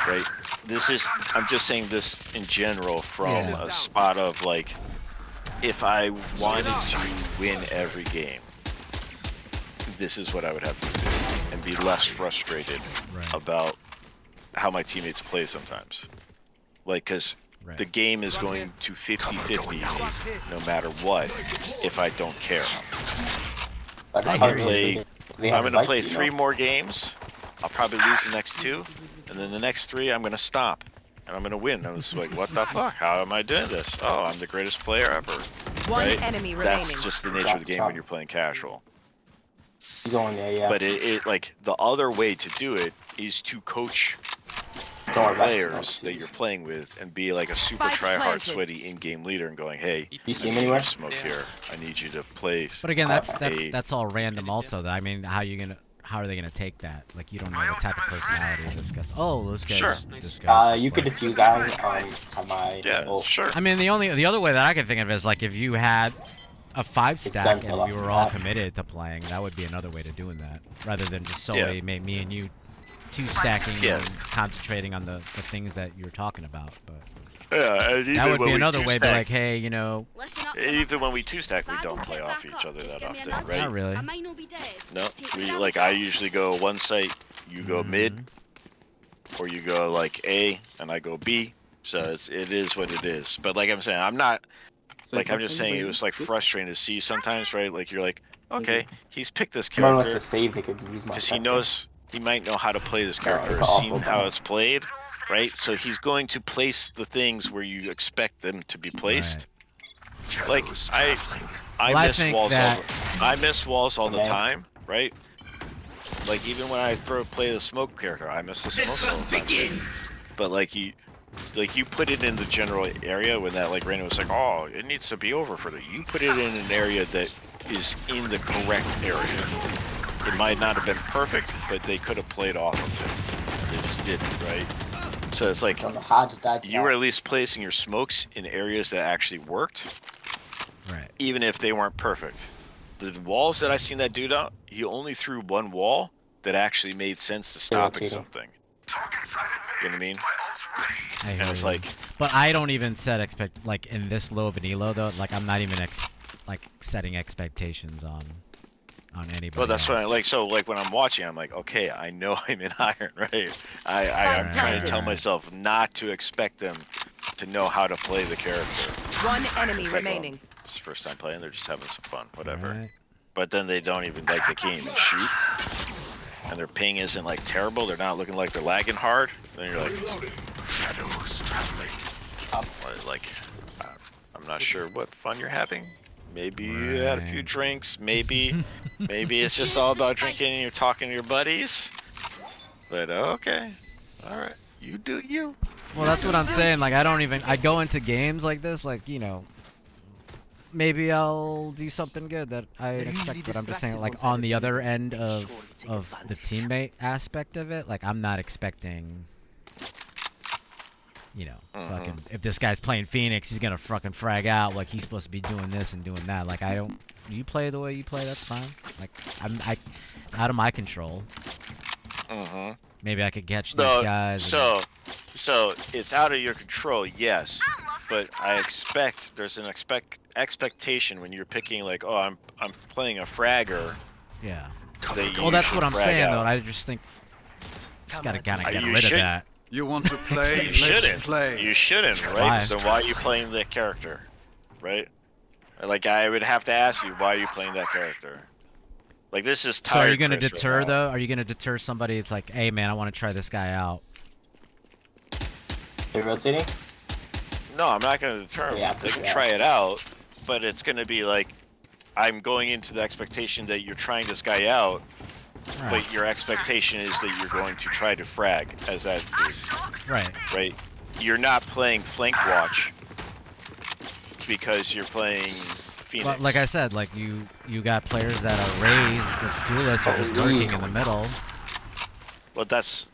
Right? I'm just saying this in general from Yeah. a spot of like, if I wanted to win every game, this is what I would have to do and be less frustrated Right. about how my teammates play sometimes. Like, because Right. the game is going to 50-50 no matter what if I don't care. But I how hear do you. they- they have I'm going to spike, play you know? 3 more games. I'll probably lose the next 2. And then the next 3, I'm going to stop. And I'm going to win. I was like, what the fuck? How am I doing this? Oh, I'm the greatest player ever. One Right? enemy remaining. That's just the nature of the game when you're playing casual. He's on there, yeah. But it like, the other way to do it is to coach Don't worry about players that you're smokes. playing with and be like a super Spike try-hard, planted. sweaty in-game leader and going, hey, You see I him need you anywhere? to smoke here. I need you to play. But again, that's a- that's all random. Also, I mean, how are they gonna take that? Like, you don't know what type of personality this guy's. Oh, those guys. Sure. This guy's You just could like- defuse that on my Yeah, ult. sure. I mean, the other way that I can think of it is like if you had a 5 stack done and fell we off were the all bat. committed to playing. That would be another way to doing that, rather than just solely Yeah. me and you 2 stacking Yeah. and concentrating on the things that you're talking about. But Yeah, and even that would when be we another way to be two-stack- like, hey, you know, Listen up, Even when we motherfuckers. two-stack, we If I don't don't play get off back each up, other just that give me a often, nudge. right? not really. I might not be dead. No, Take me we down like the I top. usually go one site, you go mid, or you go like A and I go B. So it is what it is. But like I'm saying, I'm not like I'm just saying it was like frustrating to see sometimes, right? Like you're like, okay, he's picked this Remember, unless character to save, they could use my because he spectre. knows he might know how to play this Yeah, character, it's or awful, seen how but- it's played, right? So he's going to place the things where you expect them to be placed. Like I Well, I miss think walls that- I miss walls all the Okay. time, right? Like even when I play the smoke character, I miss the smoke all the time. But like like you put it in the general area when that like Raina was like, oh, it needs to be over for the. You put it in an area that is in the correct area. It might not have been perfect, but they could have played off of it. They just didn't, right? So it's like Don't know how I just died to you were that. at least placing your smokes in areas that actually worked, Right. even if they weren't perfect. The walls that I seen that dude out, he only threw one wall that actually made sense to stopping rotating. something. You know what I mean? I And hear it's you. like, But I don't even set like in this low of an elo though. Like I'm not even like setting expectations on anybody. well, that's else. what I like. So like when I'm watching, I'm like, okay, I know I'm in iron, right? I'm trying to tell Right. myself not to expect them to know how to play the character. One enemy It's like, remaining. well, it's first time playing, they're just having some fun, whatever. Right. But then they don't even like they can't even shoot, and their ping isn't like terrible. They're not looking like they're lagging hard. Then you're like, Shadows traveling. like I'm not sure what fun you're having. Maybe you had a few Right. drinks. Maybe it's just all about drinking and you're talking to your buddies. But okay, all right, you do you. Well, that's what I'm saying. Like I go into games like this, like maybe I'll do something good that I didn't expect. But I'm just saying, like on the other end of the teammate aspect of it, like I'm not expecting. Fucking if this guy's playing Phoenix, he's gonna fucking frag out like he's supposed to be doing this and doing that. Like I don't. You play the way you play, that's fine. Like it's out of my control. Maybe I could catch these guys. So it's out of your control, yes. But I expect there's an expectation when you're picking like, oh, I'm playing a fragger. Yeah. That Well, that's what I'm frag saying out. though. I just think just gotta kind of get You rid should- of that. You want to play? You Let's shouldn't. play. You shouldn't, right? Why? So why are you playing that character, right? Like I would have to ask you, why are you playing that character? Like this is So tired. are you gonna Chris deter right now. though? Are you gonna deter somebody? It's like, hey man, I want to try this guy out. They're rotating? No, I'm not gonna deter them. Yeah, They can yeah. try it out, but it's gonna be like, I'm going into the expectation that you're trying this guy out, Right. but your expectation is that you're going to try to frag as that dude, Right. right? You're not playing flank watch because you're playing Phoenix. But like I said, like you got players that are raised, the duelists are just lurking in the middle. Well, that's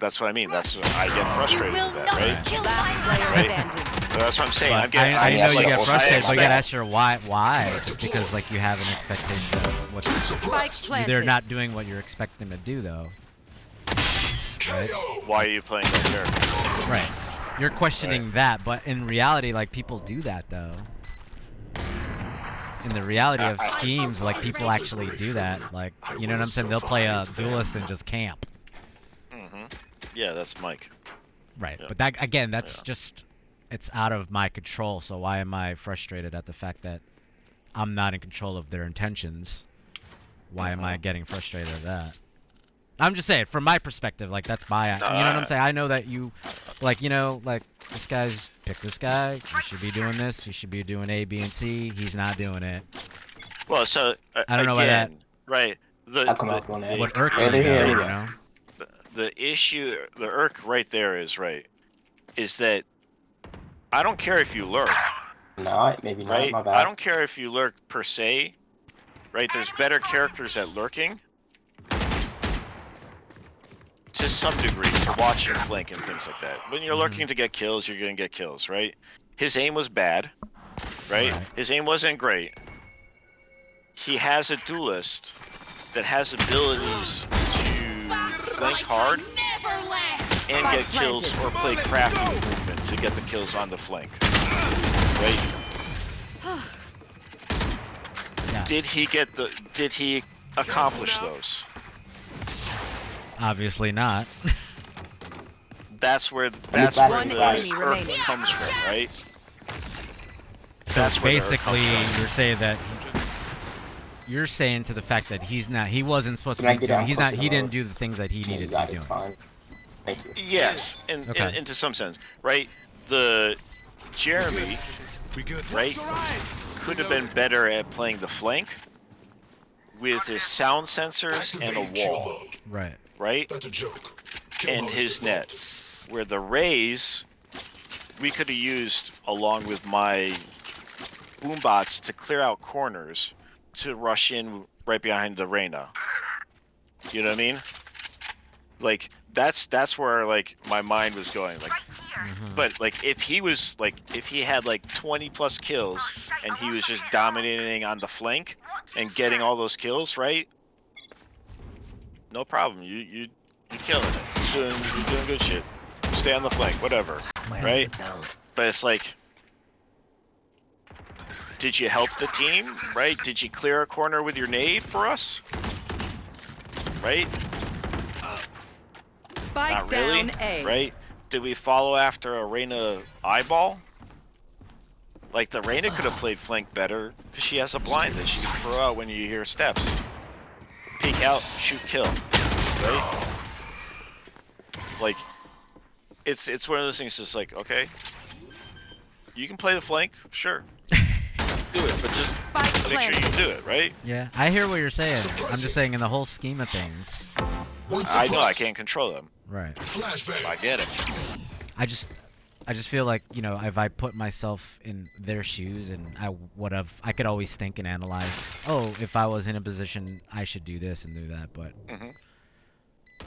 what I mean. That's what I get frustrated with that, right? kill Last player Right. standing. So that's what I'm saying. I'm But getting. I know you like, get I frustrated, but you gotta expect- ask your why. Why? Just because like you have an expectation of what Spike planted. they're not doing what you're expecting them to do though. Right. Why are you playing that character? Right. You're questioning that, but in reality, like people do that though. In the reality of schemes, like people actually do that. Like, you know what I'm saying? They'll play a duelist and just camp. Yeah, that's Mike. Right. Yeah. But that again, that's Yeah. just it's out of my control. So why am I frustrated at the fact that I'm not in control of their intentions? Why am I getting frustrated at that? I'm just saying, from my perspective, like that's my, you know what I'm saying? I know that you, like, like this guy's pick this guy. He should be doing this. He should be doing A, B, and C. He's not doing it. Well, so I don't know why that- right? I'll come out on that. What irk Yeah, me they're here though, you anyway. know? The issue, the irk right there is right, is that I don't care if you lurk, No, maybe not. right? My I bad. don't care if you lurk per se, right? There's better characters at lurking, to some degree, to watch your flank and things like that. When you're lurking to get kills, you're gonna get kills, right? His aim was bad, right? Right. His aim wasn't great. He has a duelist that has abilities to flank hard and get kills or play crafty movement to get the kills on the flank. Right? Yes. Did he accomplish those? Obviously not. That's where One the enemy irk remaining. comes from, right? So That's where the irk basically, comes from. you're saying that you're saying to the fact that he wasn't supposed Can I to be get down doing, closer to he the didn't road? do the things that he Yeah, needed you to got be it. It's doing. fine. Thank you. Yes, Okay. into some sense, right? The Jeremy, We good? right, could have been better at playing the flank with his sound sensors and Activate a kill wall, mode. right? That's a joke. Kill And mode his is net, default. where the Rays we could have used along with my boombots to clear out corners to rush in right behind the Reyna. You know what I mean? Like that's where like my mind was going. Like, but like if he had like 20 plus kills and he was just dominating on the flank and getting all those kills, right? No problem. You killing it. You're doing good shit. Stay on the flank, whatever, right? But it's like, did you help the team, right? Did you clear a corner with your nade for us, right? Spike Not really, down A. right? Did we follow after a Reyna eyeball? Like the Reyna could have played flank better because she has a blind that she can throw out when you hear steps. Peek out, shoot, kill, right? Like, it's one of those things. It's like, okay, you can play the flank, sure, do it, but just make sure you do it, right? Yeah, I hear what you're saying. I'm just saying in the whole scheme of things. I know I can't control them. Right. I get it. I just feel like, you know, if I put myself in their shoes and I could always think and analyze, oh, if I was in a position, I should do this and do that, but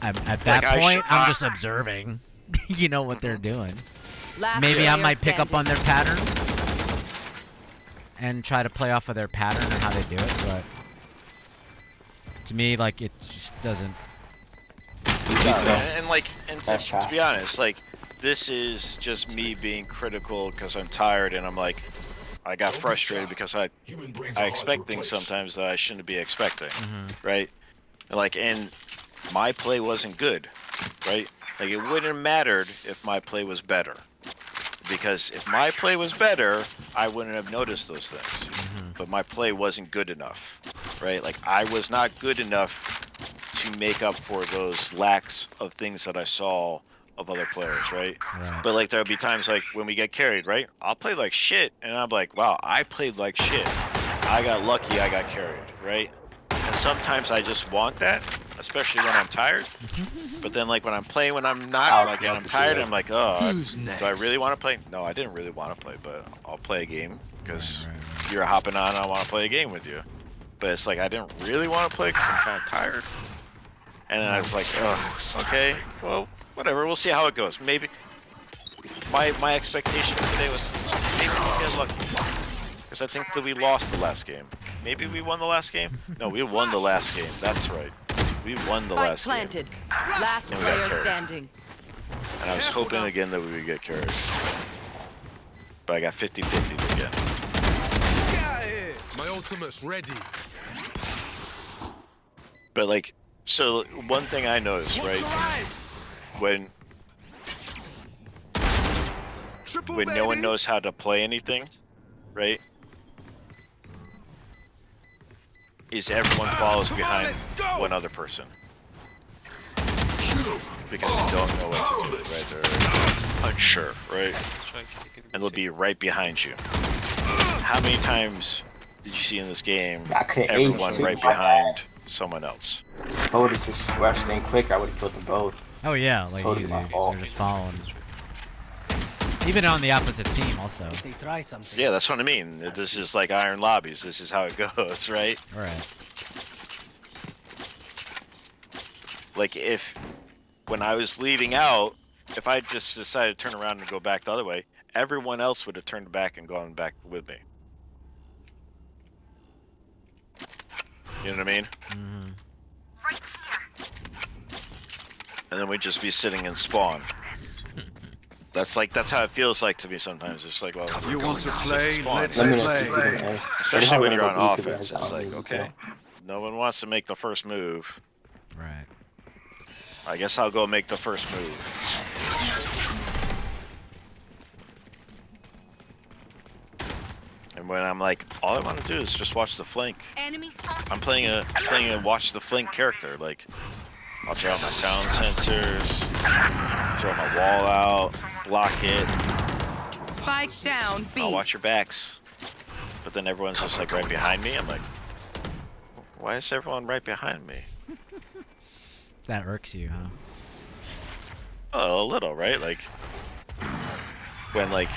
at that point, I'm just observing, you know, what they're doing. Maybe I might pick up on their pattern and try to play off of their pattern and how they do it, but to me, like, it just doesn't. And to be honest, like, this is just me being critical because I'm tired and I'm like, I got frustrated because I expect things sometimes that I shouldn't be expecting, right? And my play wasn't good, right? Like, it wouldn't have mattered if my play was better, because if my play was better, I wouldn't have noticed those things. But my play wasn't good enough, right? Like, I was not good enough to make up for those lacks of things that I saw of other players, right? But like, there'll be times like when we get carried, right? I'll play like shit, and I'm like, wow, I played like shit. I got lucky, I got carried, right? And sometimes I just want that, especially when I'm tired. But then like when I'm playing when I'm not, like, and I'm tired, I'm like, oh, do I really want to play? No, I didn't really want to play, but I'll play a game because you're hopping on, I want to play a game with you. But it's like, I didn't really want to play because I'm kind of tired. And then I was like, oh, okay, well, whatever, we'll see how it goes. Maybe my expectation today was maybe we get lucky, because I think that we lost the last game. Maybe we won the last game? No, we won the last game. That's right. We won the last planted. game. Last And we got player carried. standing. And I was hoping again that we would get carried. But I got 50-50 again. Get out of here! My ultimate's ready. But like, so one thing I noticed, right, when no one knows how to play anything, right, is everyone follows behind one other person. Because they don't know what to do, right? They're unsure, right? And they'll be right behind you. How many times did you see in this game everyone right behind someone else? If I would have just rushed in quick, I would have killed them both. Oh yeah, It's like totally easy. my fault. They're just following. Even on the opposite team, also. They try something. Yeah, that's what I mean. This is like iron lobbies. This is how it goes, right? Right. Like, when I was leaving out, if I just decided to turn around and go back the other way, everyone else would have turned back and gone back with me. You know what I mean? And then we'd just be sitting in spawn. That's how it feels like to me sometimes. It's like, well, You want to play? Let's Let me play. know if you see them, especially when you're on Go B, 'cause offense. that's It's how like, we okay, no one wants to make the first move. Right. I guess I'll go make the first move. And when I'm like, all I want to do is just watch the flank. I'm playing a watch the flank character. Like, I'll throw out my sound sensors, throw my wall out, block it. Spike down B. I'll watch your backs. But then everyone's just like right behind me. I'm like, why is everyone right behind me? That irks you, huh? Oh, a little, right? Like, when like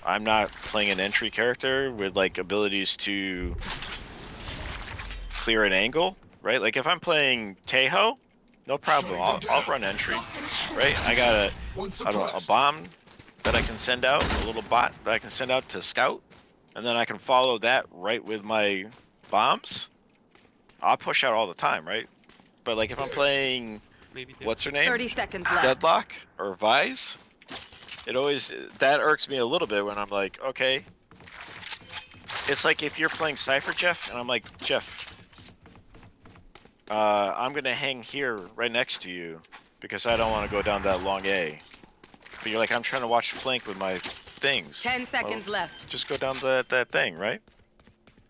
I'm not playing an entry character with like abilities to clear an angle, right? Like if I'm playing Tejo, no problem. I'll run entry, right? I got a bomb that I can send out, a little bot that I can send out to scout, and then I can follow that right with my bombs. I'll push out all the time, right? But like if I'm playing, what's her name? 30 seconds left. Deadlock or Vise, that irks me a little bit when I'm like, okay. It's like if you're playing Cypher, Jeff, and I'm like, Jeff, I'm gonna hang here right next to you because I don't want to go down that long A. But you're like, I'm trying to watch flank with my things. 10 seconds left. Just go down that thing, right?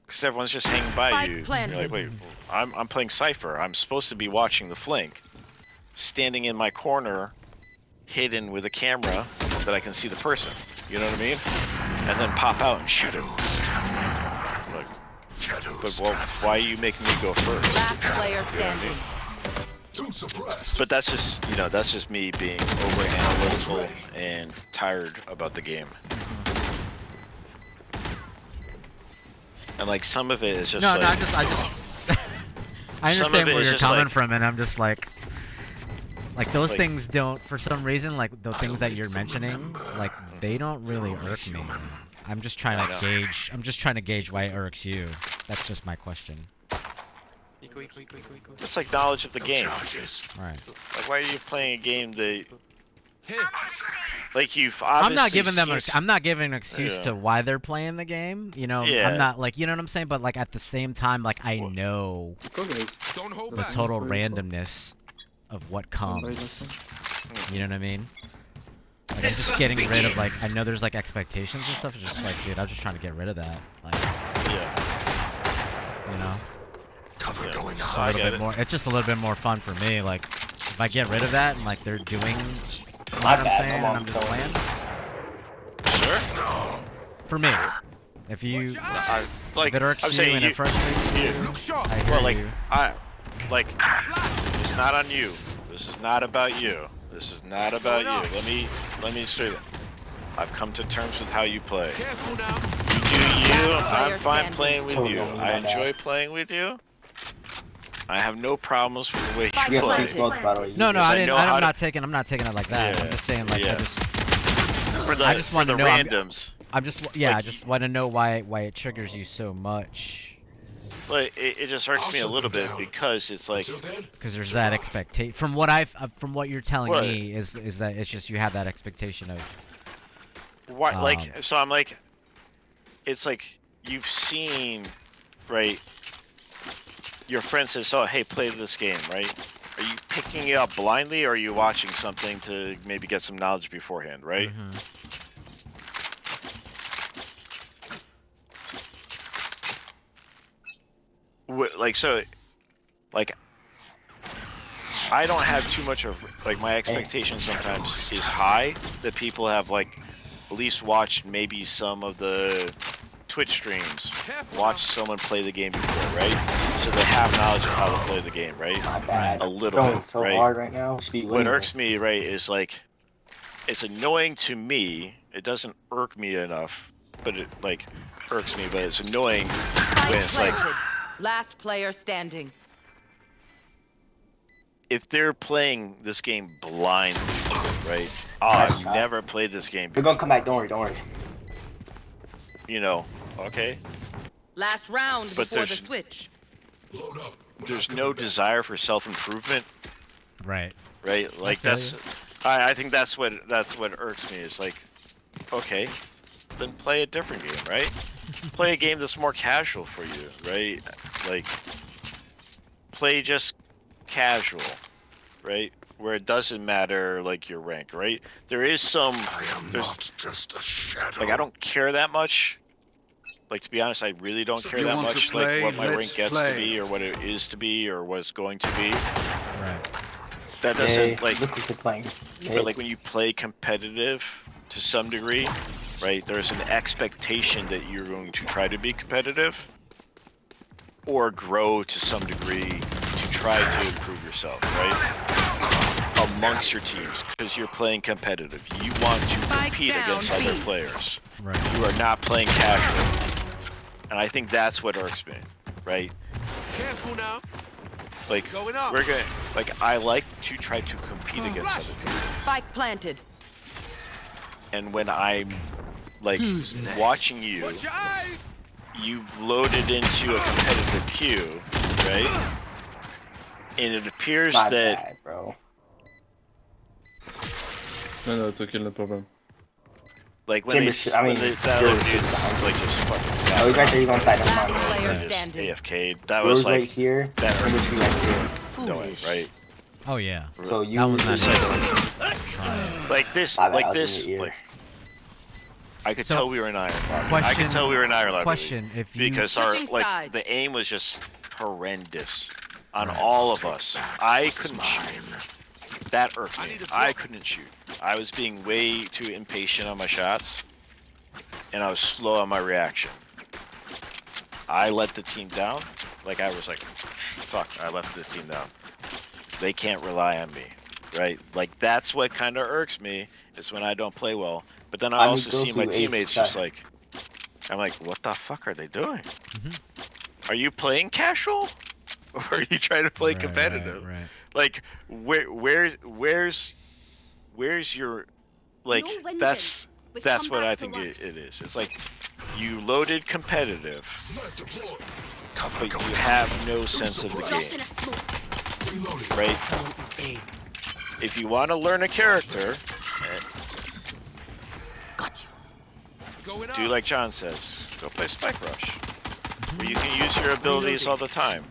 Because everyone's just hanging by Spike you. planted. You're like, wait, I'm playing Cypher. I'm supposed to be watching the flank, standing in my corner, hidden with a camera that I can see the person. You know what I mean? And then pop out and shoot him. Like, but well, why are you making me go first? Last player standing. But that's just, you know, that's just me being over analytical and tired about the game. And like some of it is just No, like, no, I just I Some of understand it where is you're just coming like- from, and I'm just like those Like- things don't, for some reason, like the things that you're mentioning, like they don't really irk me. I'm just trying to gauge. I'm just trying to gauge why it irks you. That's just my question. it's like knowledge of the game. Right. Like, why are you playing a game that, like, you've obviously I'm not giving them. seen- I'm not giving an excuse Yeah. to why they're playing the game. You know, Yeah. I'm not like, you know what I'm saying. But like at the same time, like I know Don't hold the back. total randomness of what comes. You know what I mean? Like I'm just getting rid of, like, I know there's like expectations and stuff. It's just like, dude, I'm just trying to get rid of that. Like, Yeah. you know, Cover going just a I little get bit it. more. It's just a little bit more fun for me. Like, if I get rid of that and like they're doing what My I'm bad, saying, my and I'm mom's just calling. playing. Sure. For me, if you, Like, if it irks I'm you saying and you, it frustrates you, you- I hear well, like, you. it's not on you. This is not about you. This is not about you. Let me straight up. I've come to terms with how you play. Careful now. You do you. I'm Player fine standing. playing with Totally you. don't mean I by that. enjoy playing with you. I have no problems with the way Spike you You have play. two smokes, by the way. No, no, I I didn't. know how I'm to- not taking. I'm not taking it like that. Yeah, I'm just saying, like, yeah. For the, I just for wanna the know, I'm- randoms. I'm just, yeah, I Like, just want to know why it triggers you so much. Like, it just hurts me a little bit because it's like, Because there's that expectation. From what you're telling What? me is that it's just you have that expectation of. why? Like, Um, so I'm like, it's like you've seen, right? Your friend says, "Oh, hey, play this game," right? Are you picking it up blindly, or are you watching something to maybe get some knowledge beforehand, right? Mhm. Like, so, like, I don't have too much of, like, my expectation sometimes is high that people have, like, at least watched maybe some of the Twitch streams, watched someone play the game before, right? So they have knowledge of how to play the game, right? My bad. A little Going bit, so right? hard right now. Should be What winning irks this. me, right, is like, it's annoying to me. It doesn't irk me enough, but it, like, irks me, but it's annoying when it's like, Planted. Last player standing. if they're playing this game blindly, right? Oh, Nice I've shot. never played this game We're before, gonna come back. Don't worry. Don't worry. you know, okay? Last round But before the there's- switch. There's no desire for self-improvement, Right. right? Like, feel that's, I think that's what irks me. Is like, okay, then play a different game, right? Play a game that's more casual for you, right? Like, play just casual, right? Where it doesn't matter, like, your rank, right? There is some, I am not just a shadow. like, I don't care that much. Like, to be honest, I really don't care You that want to much, play? like, what my rank Let's gets to play. be, or what it is to be, or what it's going to be. Right. That Hey, doesn't, like, look who's playing. but like when you play competitive to some degree, right, there's an expectation that you're going to try to be competitive or grow to some degree to try to improve yourself, right? amongst your teams because you're playing competitive. You want to compete against other players. Right. You are not playing casual. And I think that's what irks me, right? Careful now. Like, Going up. we're gonna, like, I like to try to compete against other teams. Spike planted. And when I'm, like, watching you, Watch your eyes. you've loaded into a competitive queue, right? And it appears Not that bad, bro. No, it's okay, no problem. like when Chambers, they, I mean, when that Joe's other dude's behind. like just fucking Oh, he's right there. He's on side. Last Never player mind. just standing. AFK'd. That Rose was like right here. that hurt Chambers me right here. no way, right? Oh yeah. So you. That one's not This, trying. like this, My bad, I like was in this, your ear. like I could So, tell we were in Iron Lobby. I question- could tell we were in Iron Lobby. question, if you- because our Switching like sides. the aim was just horrendous on all of us. I couldn't shoot. That irked me. I couldn't shoot. I was being way too impatient on my shots, and I was slow on my reaction. I let the team down. Like I was like, fuck, I left the team down. They can't rely on me, right? Like that's what kind of irks me is when I don't play well. But then I also see my teammates just like, I'm like, what the fuck are they doing? Are you playing casual, or are you trying to play competitive? Right. Like, where's your like? That's what I think it is. It's like you loaded competitive, but you have no sense of the game, right? If you want to learn a character, do like John says, go play Spike Rush, where you can use your abilities all the time,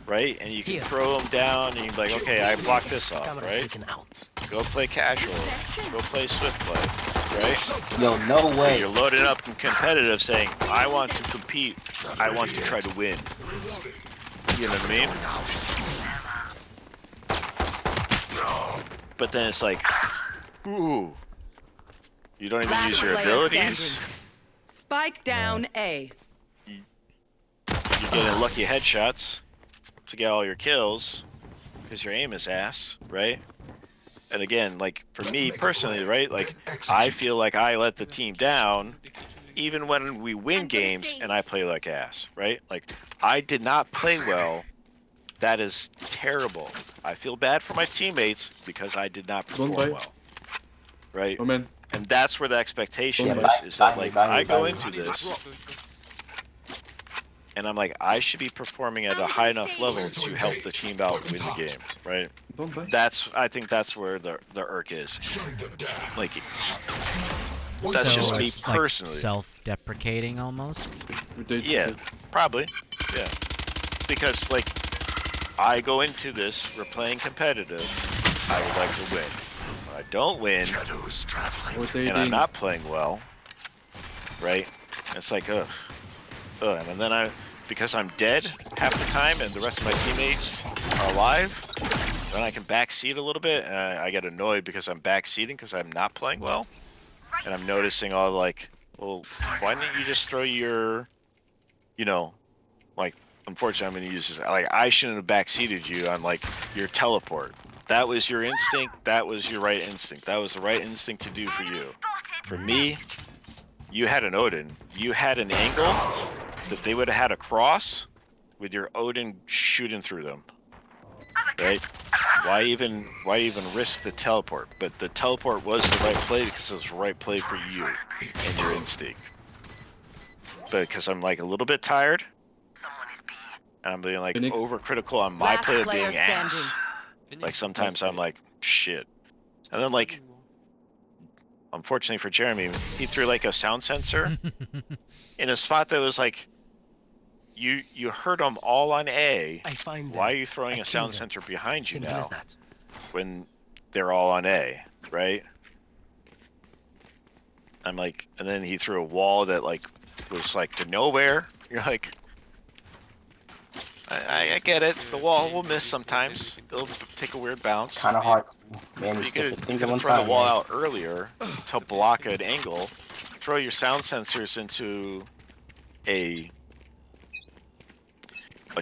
right? And you can throw them down, and you can be like, okay, I blocked this off, right? Go play casual, go play swift play, right? Yo, no way. You're loading up in competitive, saying, I want to compete, I want to try to win. You know what I mean? But then it's like, ooh, you don't even use your abilities. Spike down A. You're getting lucky headshots to get all your kills because your aim is ass, right? And again, like for me personally, right? Like I feel like I let the team down even when we win games and I play like ass, right? Like I did not play well. That is terrible. I feel bad for my teammates because I did not perform well, right? Oh man. And that's where the expectation Yeah, is that like I go into this and I'm like, I should be performing at a high enough level to help the team out and win the game, right? I think that's where the irk is. Like, that's So just me it's, like, personally. self-deprecating almost. Yeah, probably. Yeah, because like, I go into this, we're playing competitive. I would like to win. When I don't win, and I'm not playing well, right? It's like, ugh. And then because I'm dead half the time and the rest of my teammates are alive, then I can backseat a little bit, and I get annoyed because I'm backseating because I'm not playing well, and I'm noticing all like, well, why didn't you just throw your, you know, like, unfortunately I'm gonna use this, like, I shouldn't have backseated you on like your teleport. That was your instinct, that was your right instinct, that was the right instinct to do for you. For me, you had an Odin, you had an angle that they would have had a cross with your Odin shooting through them, right? Why even risk the teleport? But the teleport was the right play because it was the right play for you and your instinct. But because I'm like a little bit tired, and I'm being like overcritical on my play of being ass. Like sometimes I'm like, shit. And then like, unfortunately for Jeremy, he threw like a sound sensor in a spot that was like, you heard them all on A. Why are you throwing a sound sensor behind you now when they're all on A, right? I'm like, and then he threw a wall that like was like to nowhere. You're like, I get it. The wall will miss sometimes. It'll take a weird bounce. Kind of hard to manage You could things at one throw time. the wall out earlier to block an angle. Throw your sound sensors into a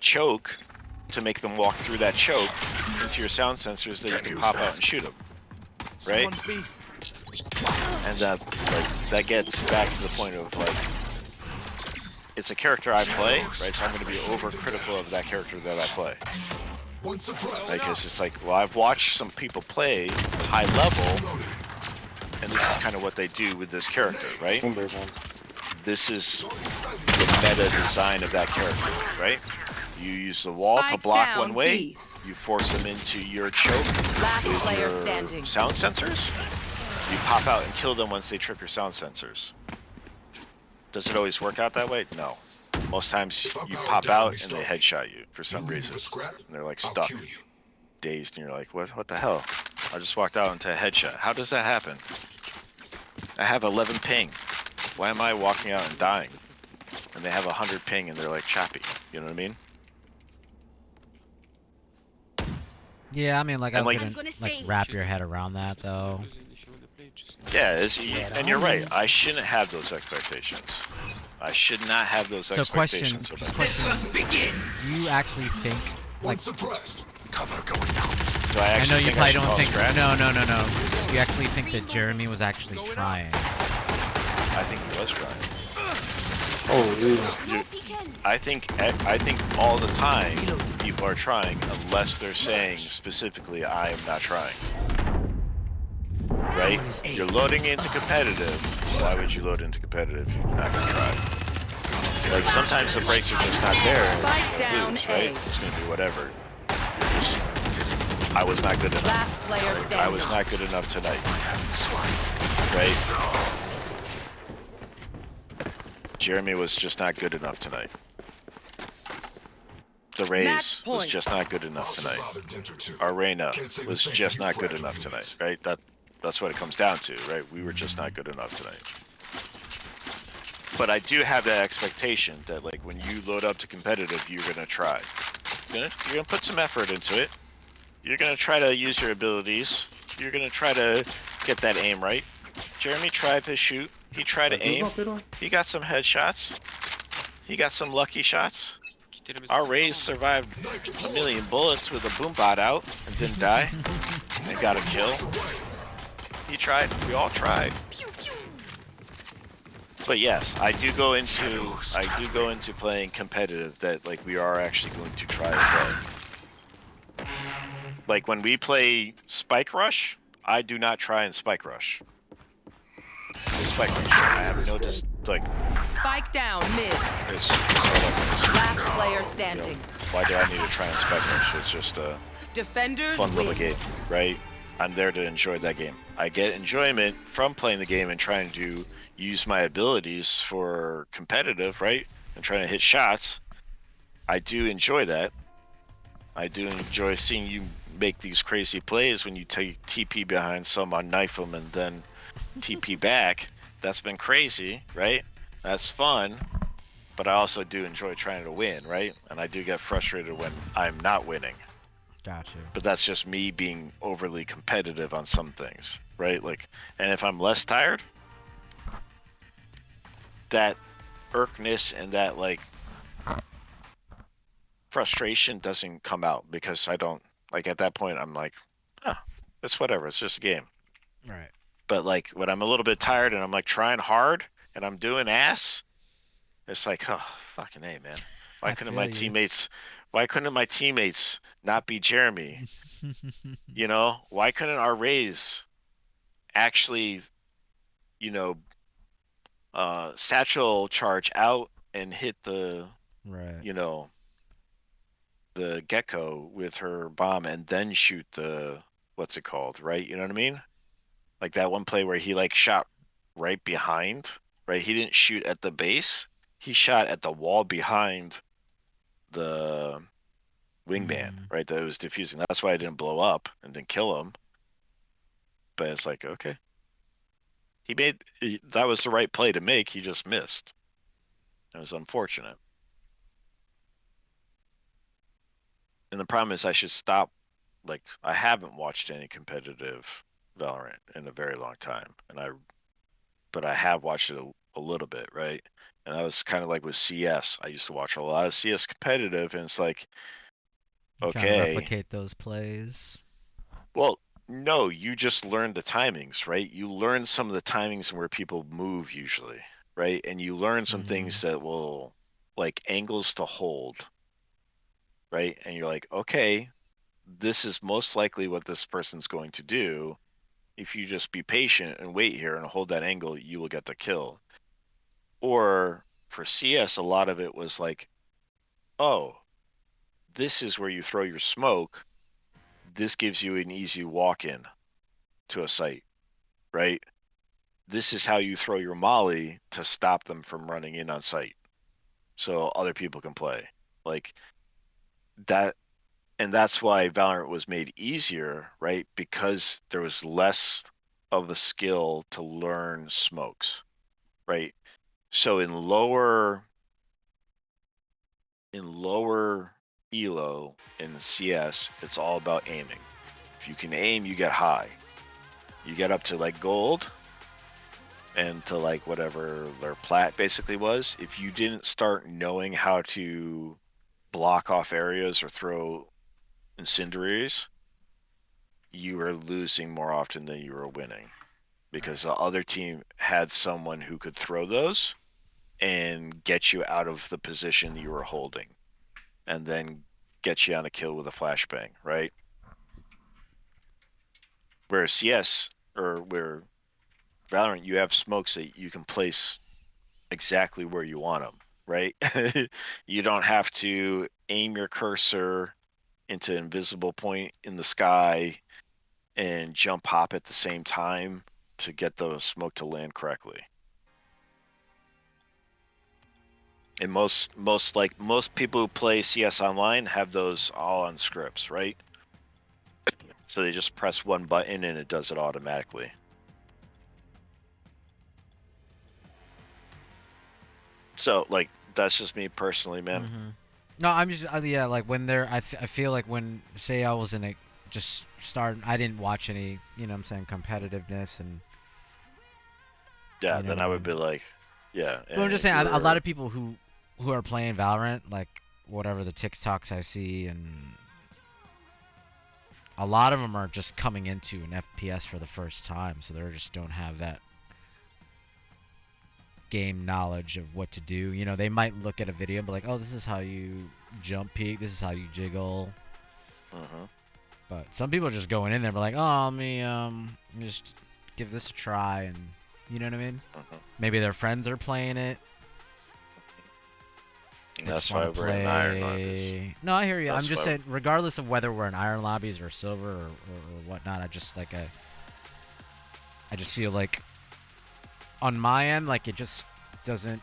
choke, to make them walk through that choke into your sound sensors that you can pop out and shoot them, right? And that gets back to the point of like, it's a character I play, right? So I'm going to be overcritical of that character that I play. Because it's like, well, I've watched some people play high level, and this is kind of what they do with this character, right? This is the meta design of that character, right? You use the wall to block one way, you force them into your choke with your sound sensors, you pop out and kill them once they trip your sound sensors. Does it always work out that way? No. Most times you pop out and they headshot you for some reason. And they're like stuck, dazed, and you're like, what the hell? I just walked out into a headshot. How does that happen? I have 11 ping. Why am I walking out and dying? And they have 100 ping and they're like choppy. You know what I mean? Yeah, I mean, like, I like, couldn't like wrap your head around that though. Yeah, and you're right. I shouldn't have those expectations. I should not have those expectations. Question begins. You actually think like? Cover going down. Do I know you probably don't think. Scratch? No. You actually think that Jeremy was actually trying? I think he was trying. Oh, I think all the time people are trying, unless they're saying specifically, "I am not trying." Right? You're loading into competitive. Why would you load into competitive if you're not gonna try? Like sometimes the breaks are just not there, and you lose, right? You're just gonna do whatever. I was not good enough. Right? I was not good enough tonight. Right? Jeremy was just not good enough tonight. The Rays was just not good enough tonight. Arena was just not good enough tonight, right? That's what it comes down to, right? We were just not good enough tonight. But I do have that expectation that like when you load up to competitive, you're gonna try. You're gonna put some effort into it. You're gonna try to use your abilities. You're gonna try to get that aim right. Jeremy tried to shoot. He tried to aim. He got some headshots. He got some lucky shots. Our Rays survived a million bullets with a boom bot out and didn't die. And got a kill. He tried. We all tried. But yes, I do go into playing competitive that like we are actually going to try and play. Like when we play Spike Rush, I do not try and Spike Rush. Spike Rush. I have no just like. Spike down mid. Last player standing. Why do I need to try and Spike Rush? It's just a fun little game, right? I'm there to enjoy that game. I get enjoyment from playing the game and trying to use my abilities for competitive, right? And trying to hit shots. I do enjoy that. I do enjoy seeing you make these crazy plays when you TP behind someone, knife them, and then TP back. That's been crazy, right? That's fun. But I also do enjoy trying to win, right? And I do get frustrated when I'm not winning. Gotcha. But that's just me being overly competitive on some things, right? Like, and if I'm less tired, that irkness and that like frustration doesn't come out because I don't like at that point I'm like, it's whatever, it's just a game. Right. But like when I'm a little bit tired and I'm like trying hard and I'm doing ass, it's like, oh fucking A, man. Why couldn't my teammates not be Jeremy? You know, why couldn't our Rays actually, you know, satchel charge out and hit the, you know, the gecko with her bomb and then shoot the, what's it called, right? You know what I mean? Like that one play where he like shot right behind, right? He didn't shoot at the base. He shot at the wall behind the wingman, right? That was diffusing. That's why I didn't blow up and then kill him. But it's like, okay. That was the right play to make. He just missed. It was unfortunate. And the problem is I should stop. Like, I haven't watched any competitive Valorant in a very long time. But I have watched it a little bit, right? And I was kind of like with CS. I used to watch a lot of CS competitive, and it's like I'm trying to Okay. replicate those plays. Well, no, you just learned the timings, right? You learn some of the timings and where people move usually, right? And you learn some things that will, like angles to hold, right? And you're like, okay, this is most likely what this person's going to do. If you just be patient and wait here and hold that angle, you will get the kill. Or for CS, a lot of it was like, oh, this is where you throw your smoke. This gives you an easy walk in to a site, right? This is how you throw your molly to stop them from running in on site so other people can play. Like that, and that's why Valorant was made easier, right? Because there was less of a skill to learn smokes, right? So in lower elo in CS, it's all about aiming. If you can aim, you get high. You get up to like gold and to like whatever their plat basically was. If you didn't start knowing how to block off areas or throw incendiaries, you were losing more often than you were winning because the other team had someone who could throw those and get you out of the position you were holding and then get you on a kill with a flashbang, right? Whereas CS or where Valorant, you have smokes that you can place exactly where you want them, right? You don't have to aim your cursor into an invisible point in the sky and jump hop at the same time to get the smoke to land correctly. And most people who play CS online have those all on scripts, right? So they just press one button and it does it automatically. So like that's just me personally, man. No, I'm just yeah, like when they're I feel like when say I was in a just starting, I didn't watch any, you know what I'm saying, competitiveness and Yeah, you know then what I I would be mean? like, yeah. But I'm just if saying a lot you're- of people who are playing Valorant, like whatever the TikToks I see, and a lot of them are just coming into an FPS for the first time, so they just don't have that game knowledge of what to do. You know, they might look at a video and be like, oh, this is how you jump peek, this is how you jiggle. But some people are just going in there and be like, oh, let me just give this a try, and you know what I mean? Maybe their friends are playing it. They That's just why wanna we're in iron lobbies. No, I hear you. That's I'm just why- saying, regardless of whether we're in iron lobbies or silver or whatnot, I just like I just feel like on my end, like it just doesn't.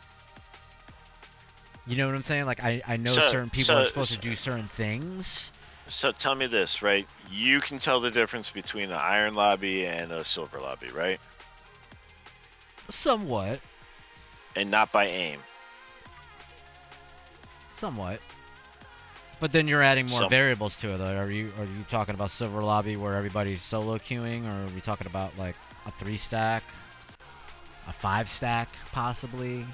You know what I'm saying? Like I know certain people are supposed to do certain things. So tell me this, right? You can tell the difference between an iron lobby and a silver lobby, right? Somewhat. And not by aim. Somewhat. But then you're adding more variables to it. Though. Are you talking about silver lobby where everybody's solo queuing, or are we talking about like a 3-stack, a 5-stack possibly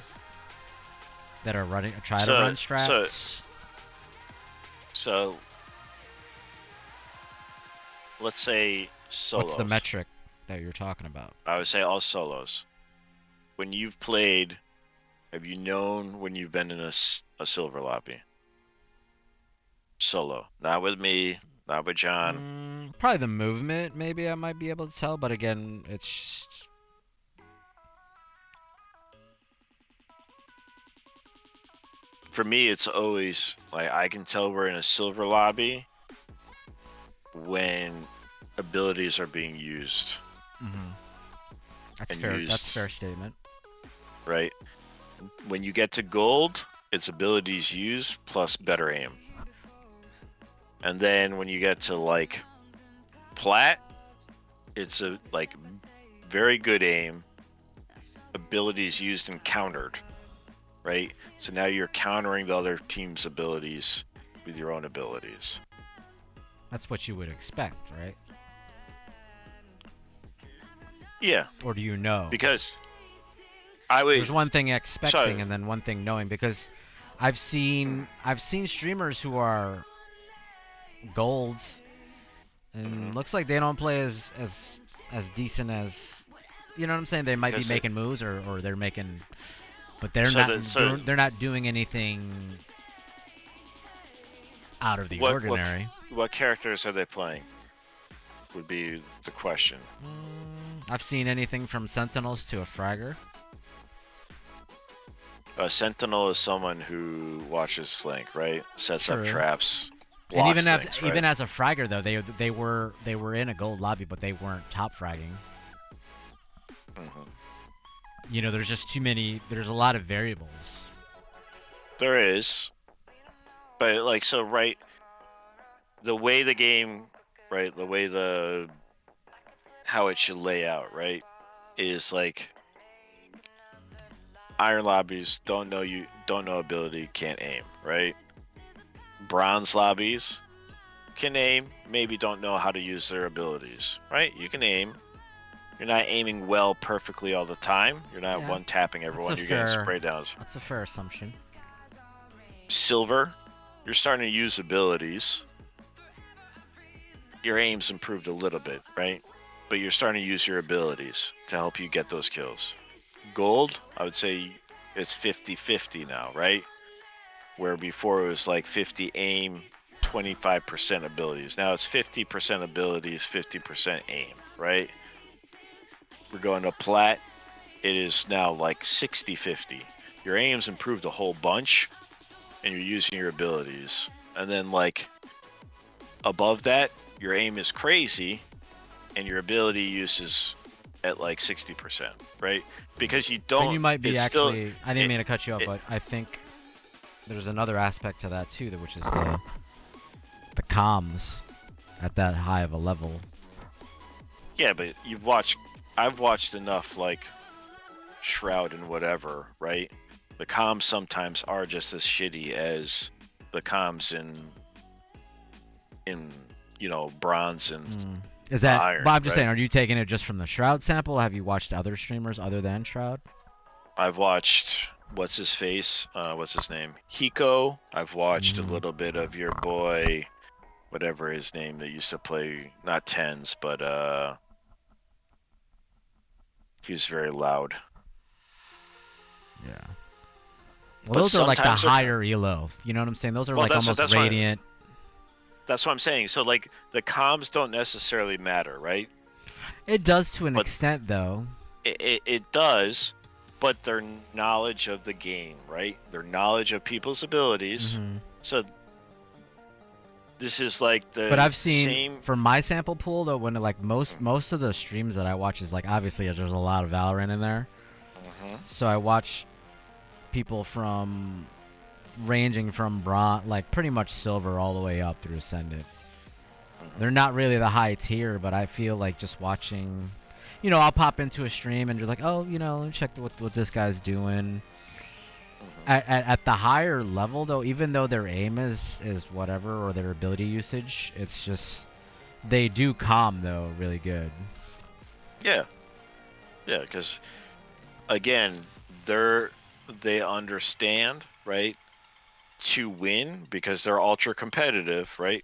that are running to run strats? So let's say solos. What's the metric that you're talking about? I would say all solos. When you've played, have you known when you've been in a silver lobby? Solo, not with me, not with John. Probably the movement, maybe I might be able to tell, but again, it's for me, it's always like I can tell we're in a silver lobby when abilities are being used. That's fair. That's a fair statement. Right. When you get to gold, it's abilities used plus better aim. And then when you get to like plat, it's a like very good aim, abilities used and countered, right? So now you're countering the other team's abilities with your own abilities. That's what you would expect, right? Yeah. Or do you know? Because I would. There's one thing expecting and then one thing knowing, because I've seen streamers who are golds, and looks like they don't play as decent as, you know what I'm saying? They might be making moves, or they're making, but they're they're not doing anything out of the ordinary. What characters are they playing? Would be the question. I've seen anything from Sentinels to a Fragger. A Sentinel is someone who watches flank, right? Sets up traps. And even things, even as a Fragger though, they were in a gold lobby, but they weren't top fragging. You know, there's just too many. There's a lot of variables. There is, but like so, right? The way the game, right? The way how it should lay out, right? Is like iron lobbies don't know ability, can't aim, right? Bronze lobbies can aim, maybe don't know how to use their abilities, right? You can aim. You're not aiming well perfectly all the time. You're not one-tapping everyone. You're getting spray downs. That's a fair assumption. Silver, you're starting to use abilities. Your aim's improved a little bit, right? But you're starting to use your abilities to help you get those kills. Gold, I would say it's 50-50 now, right? Where before it was like 50 aim, 25% abilities. Now it's 50% abilities, 50% aim, right? We're going to plat. It is now like 60-50. Your aim's improved a whole bunch, and you're using your abilities. And then like above that, your aim is crazy, and your ability use is at like 60%, right? Because you don't. And you might be actually. Still, I didn't mean to cut you off, but I think there's another aspect to that too, which is the comms at that high of a level. Yeah, but I've watched enough like Shroud and whatever, right? The comms sometimes are just as shitty as the comms in you know, bronze and is that iron. But I'm just saying, are you taking it just from the Shroud sample? Have you watched other streamers other than Shroud? I've watched what's his name? Hiko. I've watched a little bit of your boy, whatever his name, that used to play not tens, but he's very loud. Yeah. Well, those are like the higher elo. You know what I'm saying? Those are like almost radiant. That's what I'm saying. So like the comms don't necessarily matter, right? It does to an extent, though. It does, but their knowledge of the game, right? Their knowledge of people's abilities. So this is like the. But I've seen from my sample pool though, when like most of the streams that I watch is like obviously there's a lot of Valorant in there. So I watch people from ranging from bronze, like pretty much silver all the way up through ascendant. They're not really the high tier, but I feel like just watching, you know, I'll pop into a stream and just like, oh, you know, check what this guy's doing. At the higher level though, even though their aim is whatever, or their ability usage, it's just they do calm though really good. Yeah, because again, they understand, right, to win, because they're ultra competitive, right?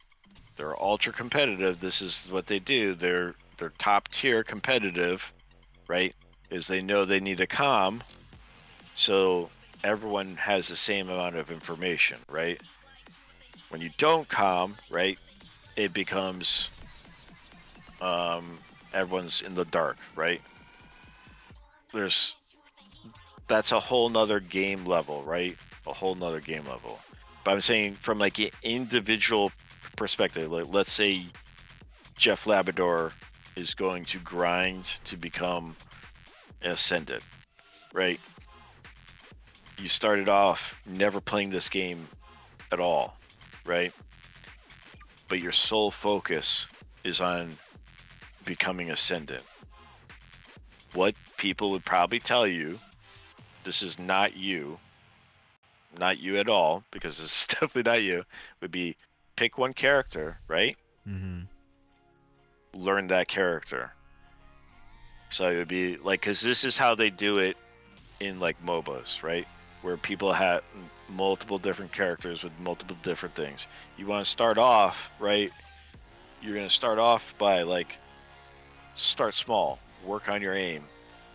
They're ultra competitive. This is what they do. They're top tier competitive, right? Is they know they need a comm, so everyone has the same amount of information, right? When you don't comm, right, it becomes everyone's in the dark, right? That's a whole nother game level, right? A whole nother game level. But I'm saying from like an individual perspective, like let's say Jeff Labrador is going to grind to become Ascendant, right? You started off never playing this game at all, right? But your sole focus is on becoming Ascendant. What people would probably tell you, this is not you at all, because this is definitely not you, would be pick one character, right? Learn that character. So it would be like, because this is how they do it in like MOBAs, right? where people have multiple different characters with multiple different things. You want to start off, right? You're going to start off by like, start small, work on your aim,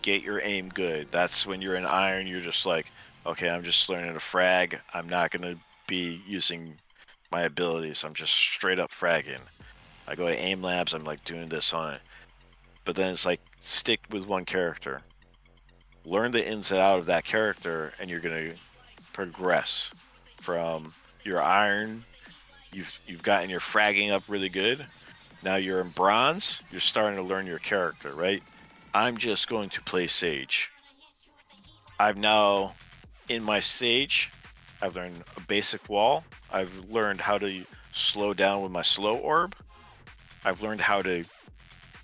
get your aim good. That's when you're in iron, you're just like, okay, I'm just learning to frag. I'm not going to be using my abilities. I'm just straight up fragging. I go to aim labs, I'm like doing this on it. But then it's like, stick with one character. Learn the ins and out of that character, and you're going to progress from your iron. You've gotten your fragging up really good. Now you're in bronze, you're starting to learn your character, right? I'm just going to play Sage. I've now, in my Sage, I've learned a basic wall. I've learned how to slow down with my slow orb. I've learned how to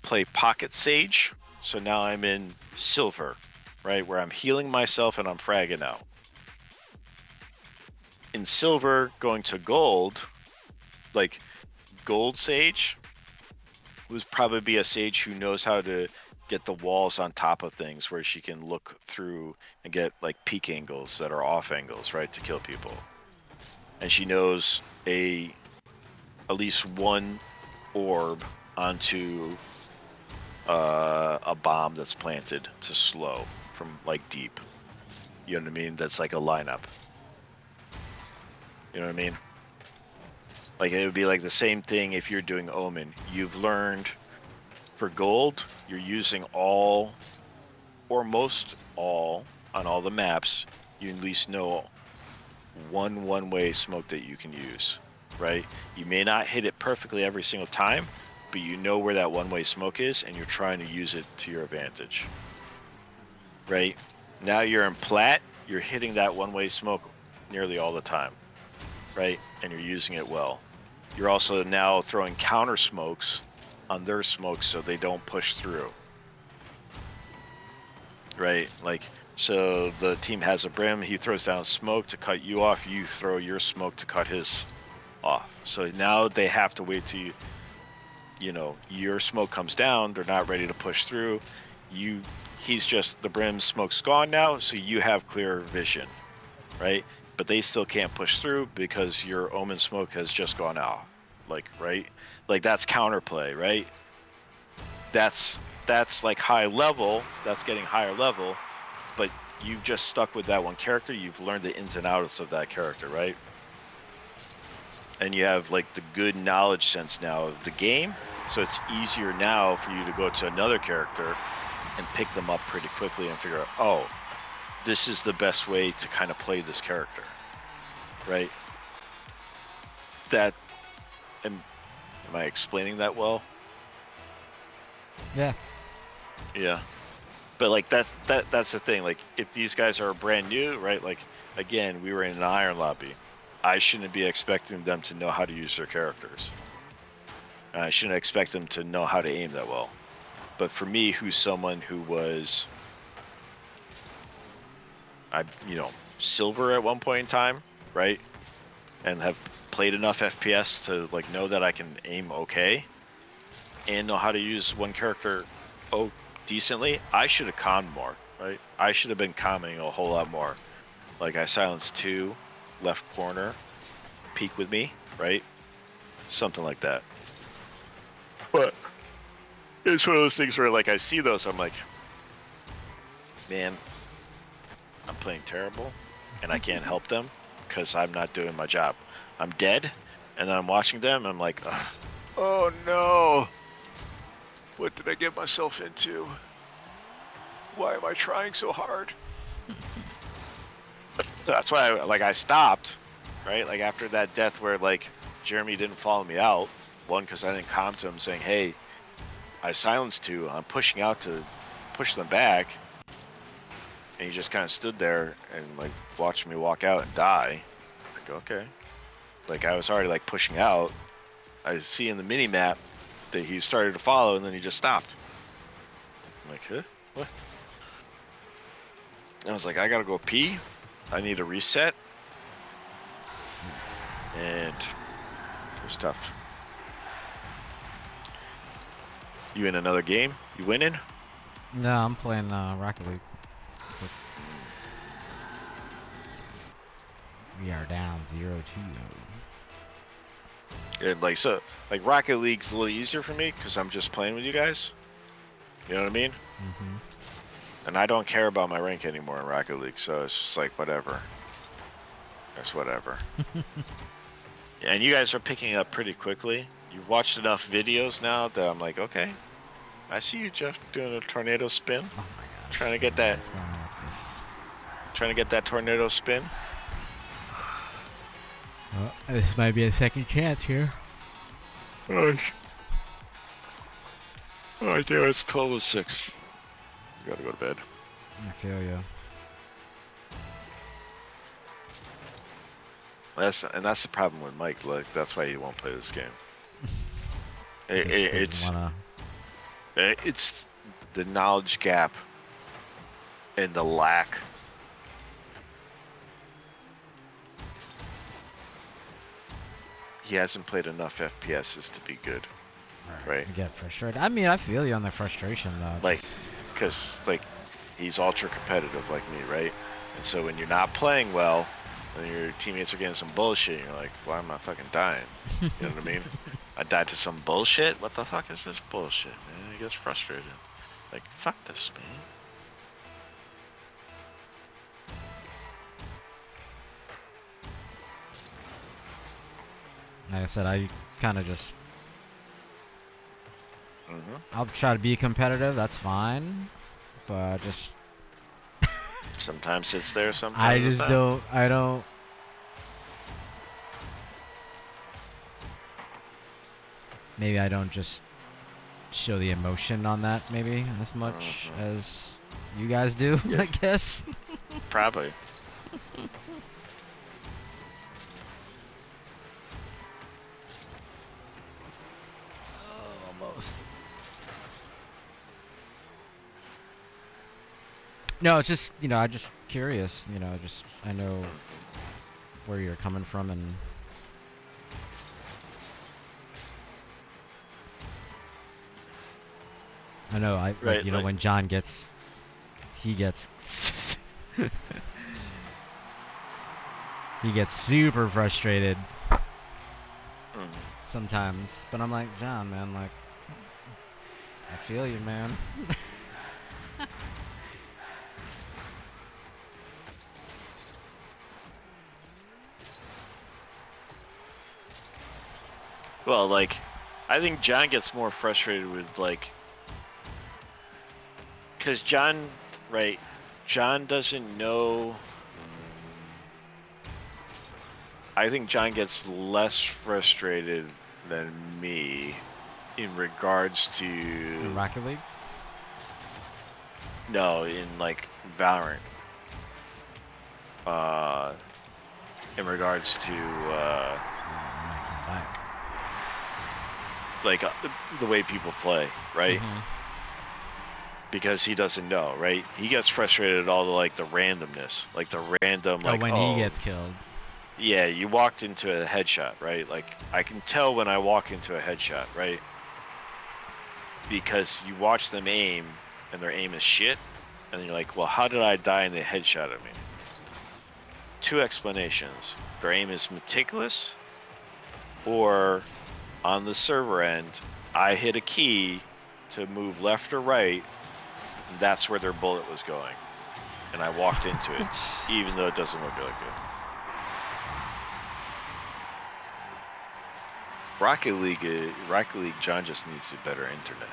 play pocket Sage. So now I'm in silver, right? Where I'm healing myself and I'm fragging out. In silver, going to gold, like gold Sage, would probably be a Sage who knows how to get the walls on top of things where she can look through and get like peak angles that are off angles, right, to kill people. And she knows at least one orb onto a bomb that's planted to slow from like deep. You know what I mean? That's like a lineup. You know what I mean? Like it would be like the same thing if you're doing Omen. You've learned for gold, you're using all or most all on all the maps. You at least know one-way smoke that you can use, right? You may not hit it perfectly every single time, but you know where that one-way smoke is and you're trying to use it to your advantage, right? Now you're in plat, you're hitting that one-way smoke nearly all the time, right? And you're using it well. You're also now throwing counter smokes on their smokes so they don't push through, right? Like, so the team has a brim, he throws down smoke to cut you off, you throw your smoke to cut his off. So now they have to wait till you know, your smoke comes down, they're not ready to push through. He's just, the brim's smoke's gone now, so you have clear vision, right? But they still can't push through because your Omen smoke has just gone out. Like, right? Like that's counterplay, right? That's like high level, that's getting higher level, but you've just stuck with that one character, you've learned the ins and outs of that character, right? And you have like the good knowledge sense now of the game, so it's easier now for you to go to another character and pick them up pretty quickly and figure out, oh, this is the best way to kind of play this character, right? That, am I explaining that well? Yeah. Yeah. But like that's the thing. Like if these guys are brand new, right? Like again, we were in an iron lobby. I shouldn't be expecting them to know how to use their characters. And I shouldn't expect them to know how to aim that well. But for me, who's someone who was, silver at one point in time, right? And have played enough FPS to like know that I can aim okay and know how to use one character decently. I should have calmed more, right? I should have been calming a whole lot more. Like I silenced 2, left corner, peek with me, right? Something like that. But it's one of those things where like I see those, I'm like, man, I'm playing terrible and I can't help them because I'm not doing my job. I'm dead, and then I'm watching them and I'm like, ugh, oh no, what did I get myself into? Why am I trying so hard? That's why I stopped, right? Like after that death where like Jeremy didn't follow me out, one, because I didn't calm to him saying, hey, I silenced 2, I'm pushing out to push them back, and he just kind of stood there and like watched me walk out and die. Like, okay. Like I was already like pushing out. I see in the mini map that he started to follow and then he just stopped. I'm like, huh? What? I was like, I gotta go pee. I need a reset. And it was tough. You in another game? You winning? No, I'm playing Rocket League. We are down 0-2. And like Rocket League's a little easier for me because I'm just playing with you guys. You know what I mean? Mm-hmm. And I don't care about my rank anymore in Rocket League, so it's just like whatever. It's whatever. And you guys are picking up pretty quickly. You've watched enough videos now that I'm like, okay, I see you, Jeff, doing a tornado spin. Oh my god. Trying to get that. What's going on with this? Trying to get that tornado spin. Oh, this might be a second chance here. Oh, damn, it's 12:06. Gotta go to bed. I feel you. That's the problem with Mike. Like that's why he won't play this game. It's It's the knowledge gap and the lack. He hasn't played enough FPSs to be good, right? I get frustrated. I mean, I feel you on the frustration though. Like, cause like he's ultra competitive like me, right? And so when you're not playing well, and your teammates are getting some bullshit, and you're like, why am I fucking dying? You know what I mean? I died to some bullshit? What the fuck is this bullshit, man? He gets frustrated. Like, fuck this, man. Like I said, I kind of just... Mm-hmm. I'll try to be competitive, that's fine. But just... Sometimes it's there, sometimes I it's just not. don't... I don't... Maybe I don't just show the emotion on that, maybe, as much as you guys do, I guess. Probably. Almost. No, it's just, you know, I'm just curious, you know, just, I know where you're coming from and... I know, Right, you know, like, when John gets, he gets, he gets super frustrated sometimes. But I'm like, John, man, like, I feel you, man. well, like, I think John gets more frustrated with, like, because John, right, John doesn't know. I think John gets less frustrated than me in regards to... In Rocket League? No, in, like, Valorant. In regards to, like, the way people play, right? Because he doesn't know, right? He gets frustrated at all the, like, the randomness. Like, the random, like, when he gets killed. Yeah, you walked into a headshot, right? Like, I can tell when I walk into a headshot, right? Because you watch them aim, and their aim is shit, and you're like, well, how did I die in the headshot at me? Two explanations. Their aim is meticulous, or on the server end, I hit a key to move left or right, and that's where their bullet was going. And I walked into it, even though it doesn't look really good. Rocket League, John just needs a better internet.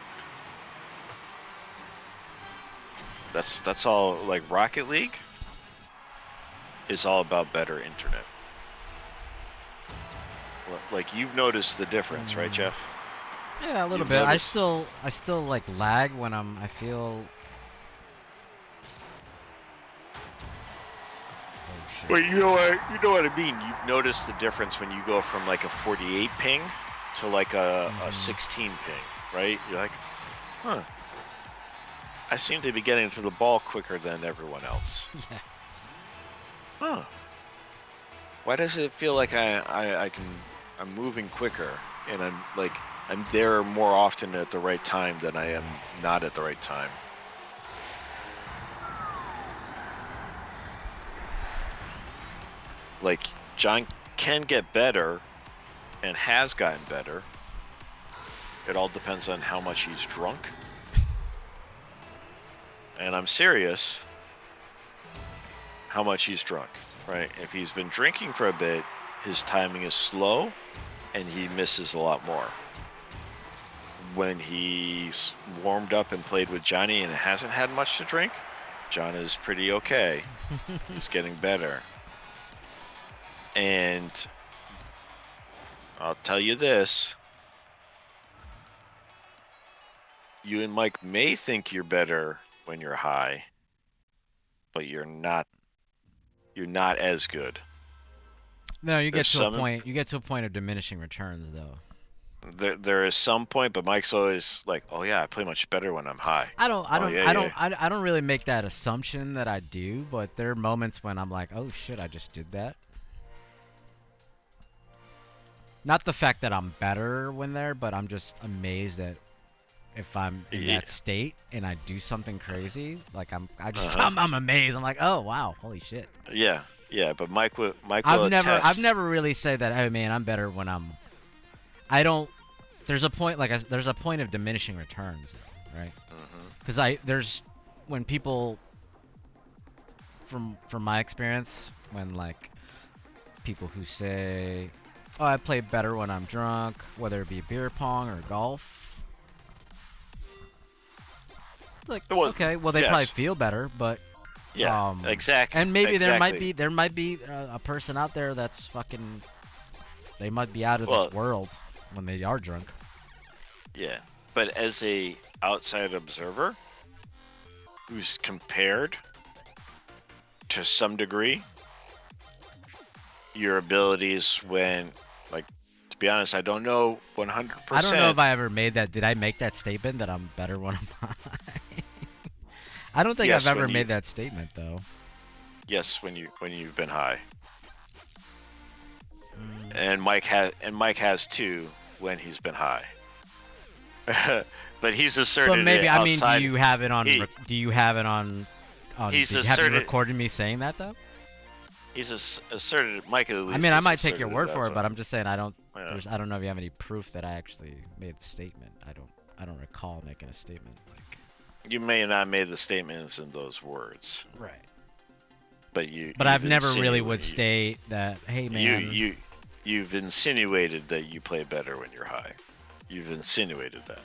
That's all. Like, Rocket League is all about better internet. Like, you've noticed the difference, right, Jeff? Yeah, a little You've bit. noticed- I still like lag when I feel... Oh shit. But you know what I mean. You've noticed the difference when you go from like a 48 ping to like a 16 ping, right? You're like, huh. I seem to be getting to the ball quicker than everyone else. Yeah. Huh. Why does it feel like I'm moving quicker and I'm there more often at the right time than I am not at the right time? like John can get better and has gotten better. It all depends on how much he's drunk. And I'm serious. How much he's drunk, right? If he's been drinking for a bit, his timing is slow and he misses a lot more. When he's warmed up and played with Johnny and hasn't had much to drink, John is pretty okay. He's getting better. And I'll tell you this. You and Mike may think you're better when you're high, but you're not as good. No, you get to a point. You get to a point of diminishing returns, though. There is some point, but Mike's always like, "Oh yeah, I play much better when I'm high." I don't really make that assumption that I do, but there are moments when I'm like, "Oh shit, I just did that." Not the fact that I'm better when there, but I'm just amazed that if I'm in that state and I do something crazy, like I'm amazed. I'm like, "Oh wow, holy shit." Yeah, but Mike will I've never really said that. Hey man, I'm better when I don't. There's a point there's a point of diminishing returns, right? Because there's when people from my experience when like people who say, "Oh, I play better when I'm drunk," whether it be beer pong or golf. Like okay, well they probably feel better, but exactly. And maybe there might be a person out there that's fucking. They might be out of this world when they are drunk. Yeah, but as a outside observer who's compared to some degree your abilities when, like, to be honest, I don't know 100%. I don't know if I ever made that. Did I make that statement that I'm better when I'm high? I don't think I've ever made that statement though. Yes, when you've been high. And Mike has too when he's been high. But he's asserted. But maybe I mean, do you have it on? Do you have it on? He's have asserted. You recorded me saying that though? He's asserted. Mike at least. I mean, I might take your word for it, but I'm just saying I don't. Yeah. I don't know if you have any proof that I actually made the statement. I don't recall making a statement like. You may not have made the statements in those words. Right. But you. But I've never really would state that. Hey man. You've insinuated that you play better when you're high. You've insinuated that.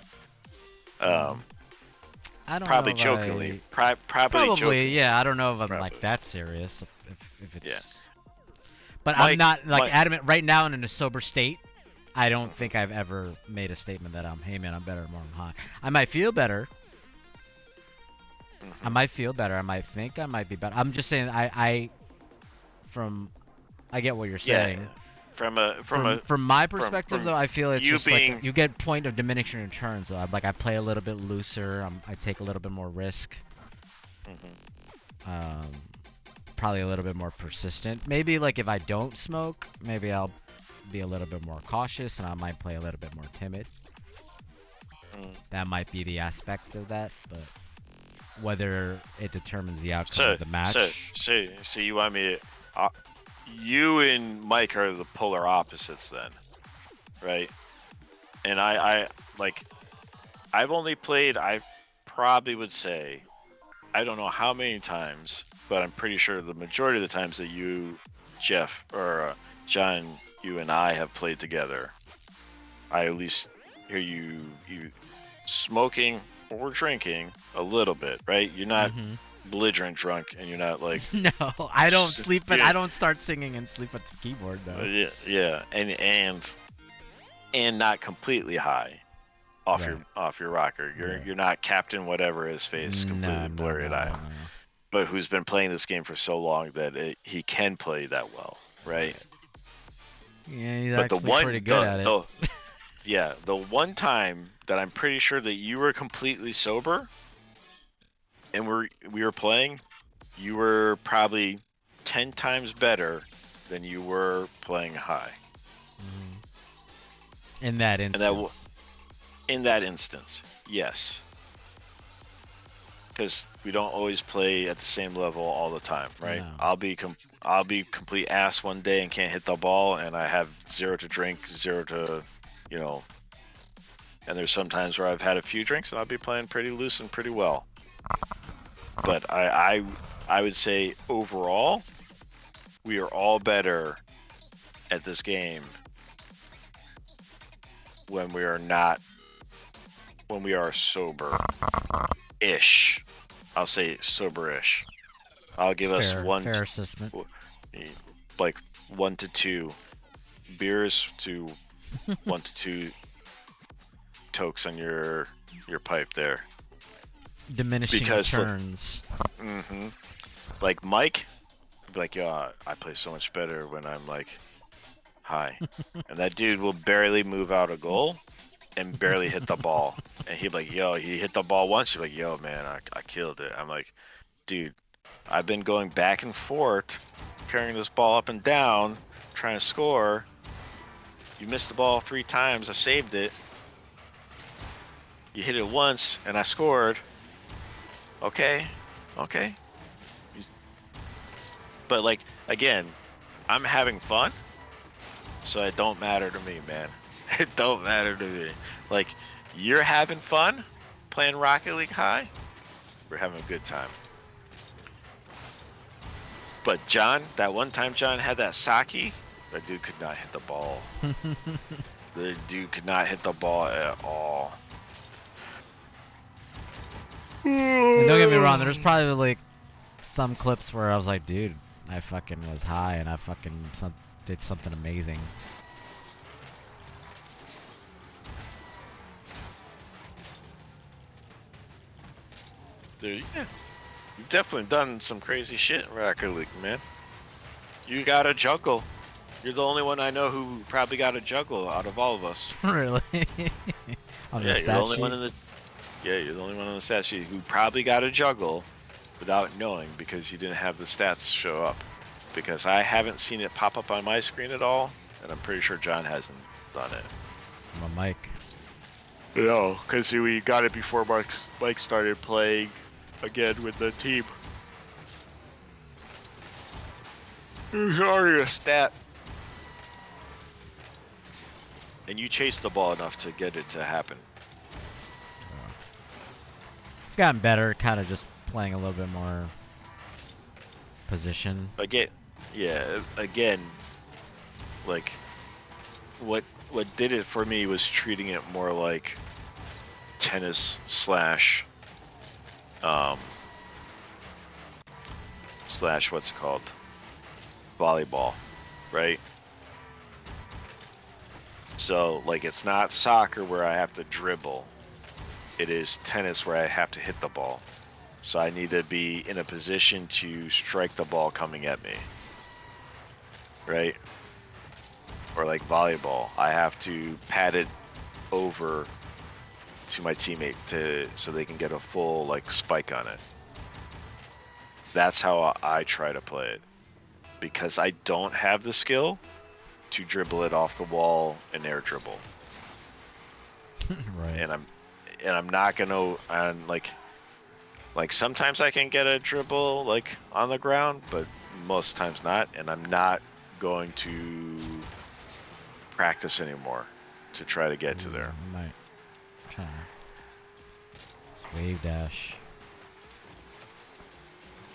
I don't probably know jokingly. Probably jokingly. Yeah. I don't know if I'm like that serious. If it's. Yeah. But Mike, I'm not like adamant right now and in a sober state. I don't think I've ever made a statement that hey man, I'm better when I'm high. I might feel better. I might feel better. I might think I might be better. I'm just saying I get what you're saying. Yeah. From my perspective though, I feel it's just like you get point of diminishing returns though. Like I play a little bit looser. I take a little bit more risk. Probably a little bit more persistent. Maybe like if I don't smoke, maybe I'll be a little bit more cautious and I might play a little bit more timid. That might be the aspect of that, but whether it determines the outcome of the match. So you want me to, you and Mike are the polar opposites then, right? And I've only played, I probably would say, I don't know how many times, but I'm pretty sure the majority of the times that you, Jeff, or John, you and I have played together, I at least hear you smoking or drinking a little bit, right? You're not belligerent drunk, and you're not like no, I don't sleep. But I don't start singing and sleep at the keyboard though. Yeah, and not completely high off your rocker. You're not Captain whatever his face completely blurry eye, but who's been playing this game for so long that he can play that well, right? Yeah, he's actually pretty good at it. Yeah, the one time that I'm pretty sure that you were completely sober and we were playing, you were probably 10 times better than you were playing high. In that instance. In that instance, yes. because we don't always play at the same level all the time, right? No. I'll be complete ass one day and can't hit the ball, and I have 0 to drink, 0 to, you know. And there's some times where I've had a few drinks and I'll be playing pretty loose and pretty well. But I would say overall, we are all better at this game when we are sober-ish. I'll say sober-ish. I'll give us fair assessment. like 1 to 2 beers to 1 to 2 tokes on your pipe there. Diminishing Because returns. Like Mike, would be like, yo, I play so much better when I'm like high, and that dude will barely move out a goal and barely hit the ball, and he'd be like, yo, he hit the ball once. He's like, yo, man, I killed it. I'm like, dude, I've been going back and forth, carrying this ball up and down, trying to score. You missed the ball 3 times. I saved it. You hit it once, and I scored. Okay. But like, again, I'm having fun, so it don't matter to me, man. It don't matter to me. Like, you're having fun playing Rocket League high. We're having a good time. But John, that one time John had that sake, that dude could not hit the ball. The dude could not hit the ball at all. And don't get me wrong, there's probably like some clips where I was like, dude, I fucking was high and I fucking did something amazing. Dude, yeah. You've definitely done some crazy shit in Rocket League, man. You got a juggle. You're the only one I know who probably got a juggle out of all of us. Really? On the Yeah, you're the stat only sheet? one in the. Yeah, you're the only one on the stat sheet who probably got a juggle without knowing because you didn't have the stats show up. Because I haven't seen it pop up on my screen at all, and I'm pretty sure John hasn't done it. I'm a Mike. No, because we got it before Mike started playing again with the team. There's already a stat. And you chased the ball enough to get it to happen. I've gotten better, kind of just playing a little bit more position. Again, like what did it for me was treating it more like tennis slash what's it called, volleyball, right? So like, it's not soccer where I have to dribble. It is tennis where I have to hit the ball. So I need to be in a position to strike the ball coming at me, right? Or like volleyball, I have to pat it over to my teammate so they can get a full like spike on it. That's how I try to play it, because I don't have the skill to dribble it off the wall and air dribble. Right. And I'm not gonna, like sometimes I can get a dribble like on the ground, but most times not, and I'm not going to practice anymore to try to get to there. I might try. It's wave dash.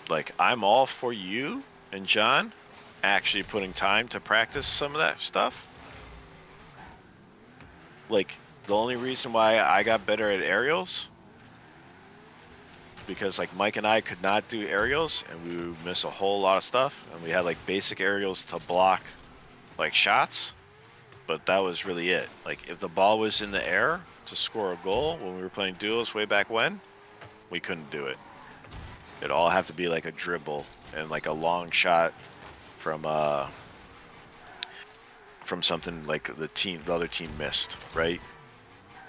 Like, I'm all for you and John actually putting time to practice some of that stuff. Like, the only reason why I got better at aerials, because like Mike and I could not do aerials and we would miss a whole lot of stuff, and we had like basic aerials to block like shots, but that was really it. Like, if the ball was in the air to score a goal when we were playing duos way back when, we couldn't do it. It'd all have to be like a dribble and like a long shot from something like the other team missed, right?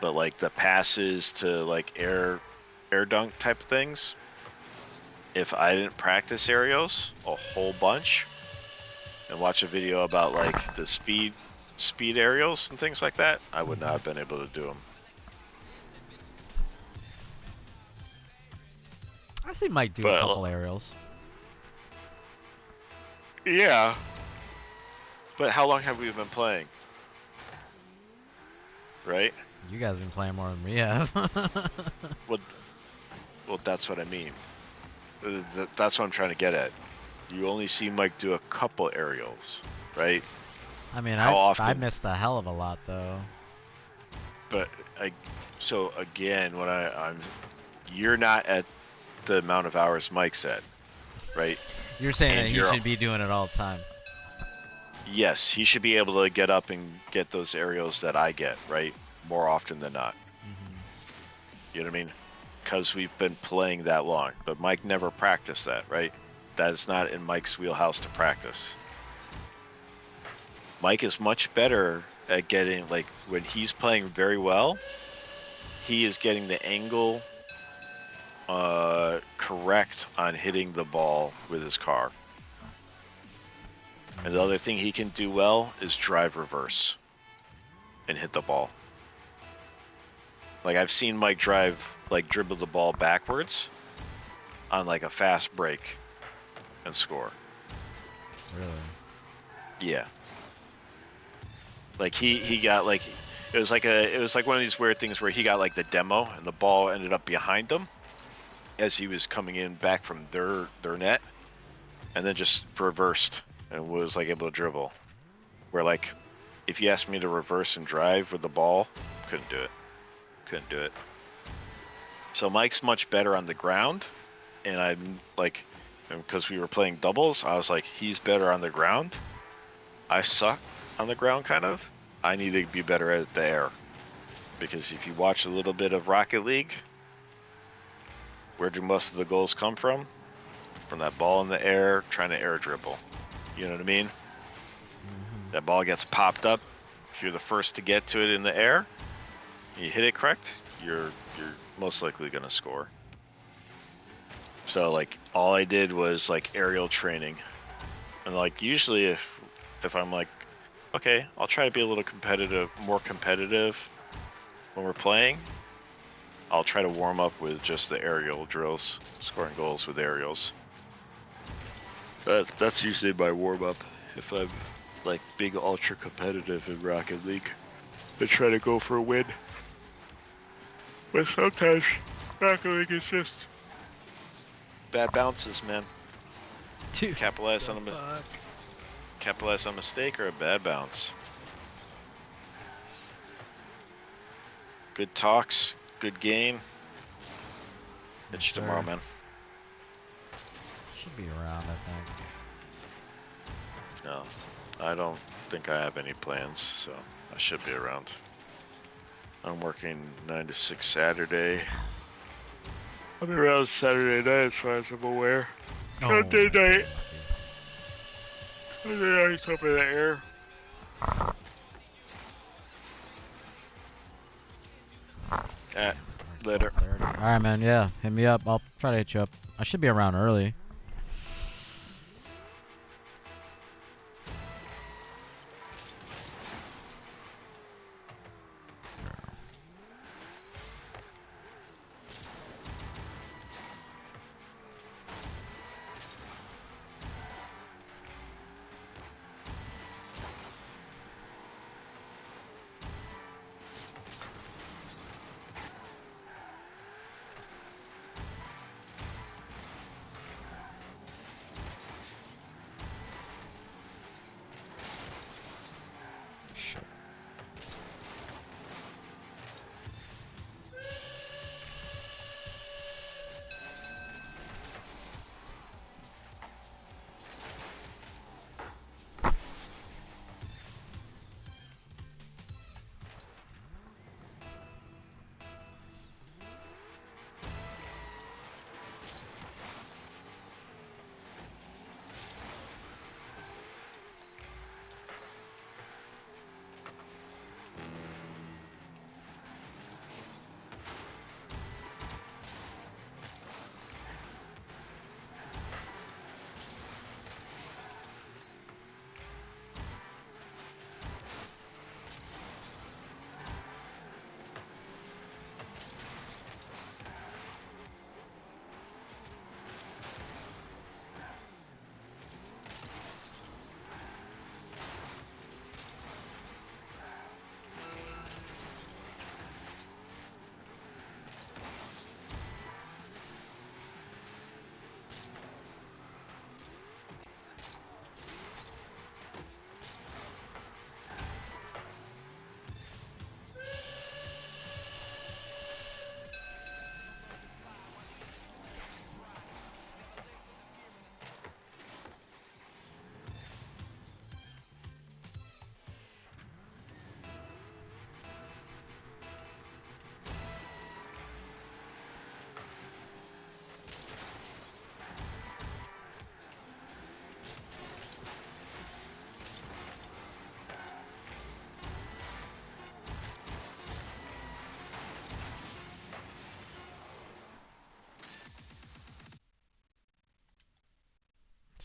But like the passes to like air dunk type things, if I didn't practice aerials a whole bunch and watch a video about like the speed aerials and things like that, I would not have been able to do them. I see Mike do a But, couple aerials. yeah. But how long have we been playing? Right? You guys have been playing more than we have. Well, that's what I mean. That's what I'm trying to get at. You only see Mike do a couple aerials, right? I mean, How I often? missed a hell of a lot though. But so again, when you're not at the amount of hours Mike's at, right? You're saying And that he should be doing it all the time. Yes, he should be able to get up and get those aerials that I get, right? More often than not. You know what I mean? Because we've been playing that long. But Mike never practiced that, right? That is not in Mike's wheelhouse to practice. Mike is much better at getting, like, when he's playing very well, he is getting the angle correct on hitting the ball with his car. And the other thing he can do well is drive reverse and hit the ball. Like, I've seen Mike dribble the ball backwards on like a fast break and score. Really? Yeah. Like he got like it was like one of these weird things where he got like the demo and the ball ended up behind him as he was coming in back from their net, and then just reversed and was like able to dribble. Where like if you asked me to reverse and drive with the ball, couldn't do it. Couldn't do it. So Mike's much better on the ground, and I'm like, because we were playing doubles, I was like, he's better on the ground. I suck on the ground, kind of. I need to be better at the air. Because if you watch a little bit of Rocket League, where do most of the goals come from? From that ball in the air, trying to air dribble. You know what I mean? That ball gets popped up. If you're the first to get to it in the air, and you hit it correct, you're most likely gonna score. So like all I did was like aerial training, and like usually if I'm like, okay, I'll try to be a little more competitive when we're playing, I'll try to warm up with just the aerial drills, scoring goals with aerials. But that's usually my warm up if I'm like big ultra competitive in Rocket League. I try to go for a win. But sometimes Rocket League is just bad bounces, man. Dude, Capitalize on a mistake or a bad bounce. Good talks, good game. Catch you tomorrow, man. Should be around, I think. No, I don't think I have any plans, so I should be around. I'm working 9 to 6 Saturday. I'll be around Saturday night as far as I'm aware. Sunday night. Sunday night's up in the air. Later. Alright, man, yeah. Hit me up. I'll try to hit you up. I should be around early.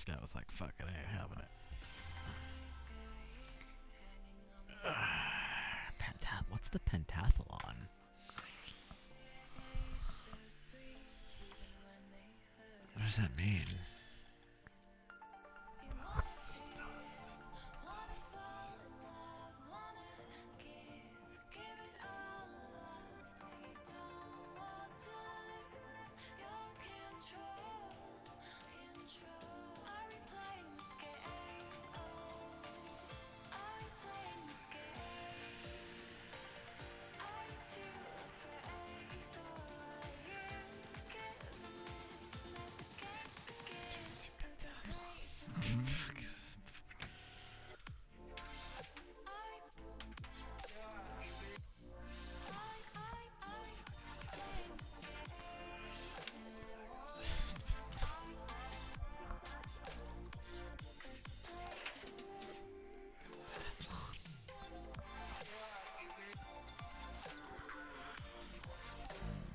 This guy was like, fuck it, I ain't having it. What's the pentathlon? What does that mean?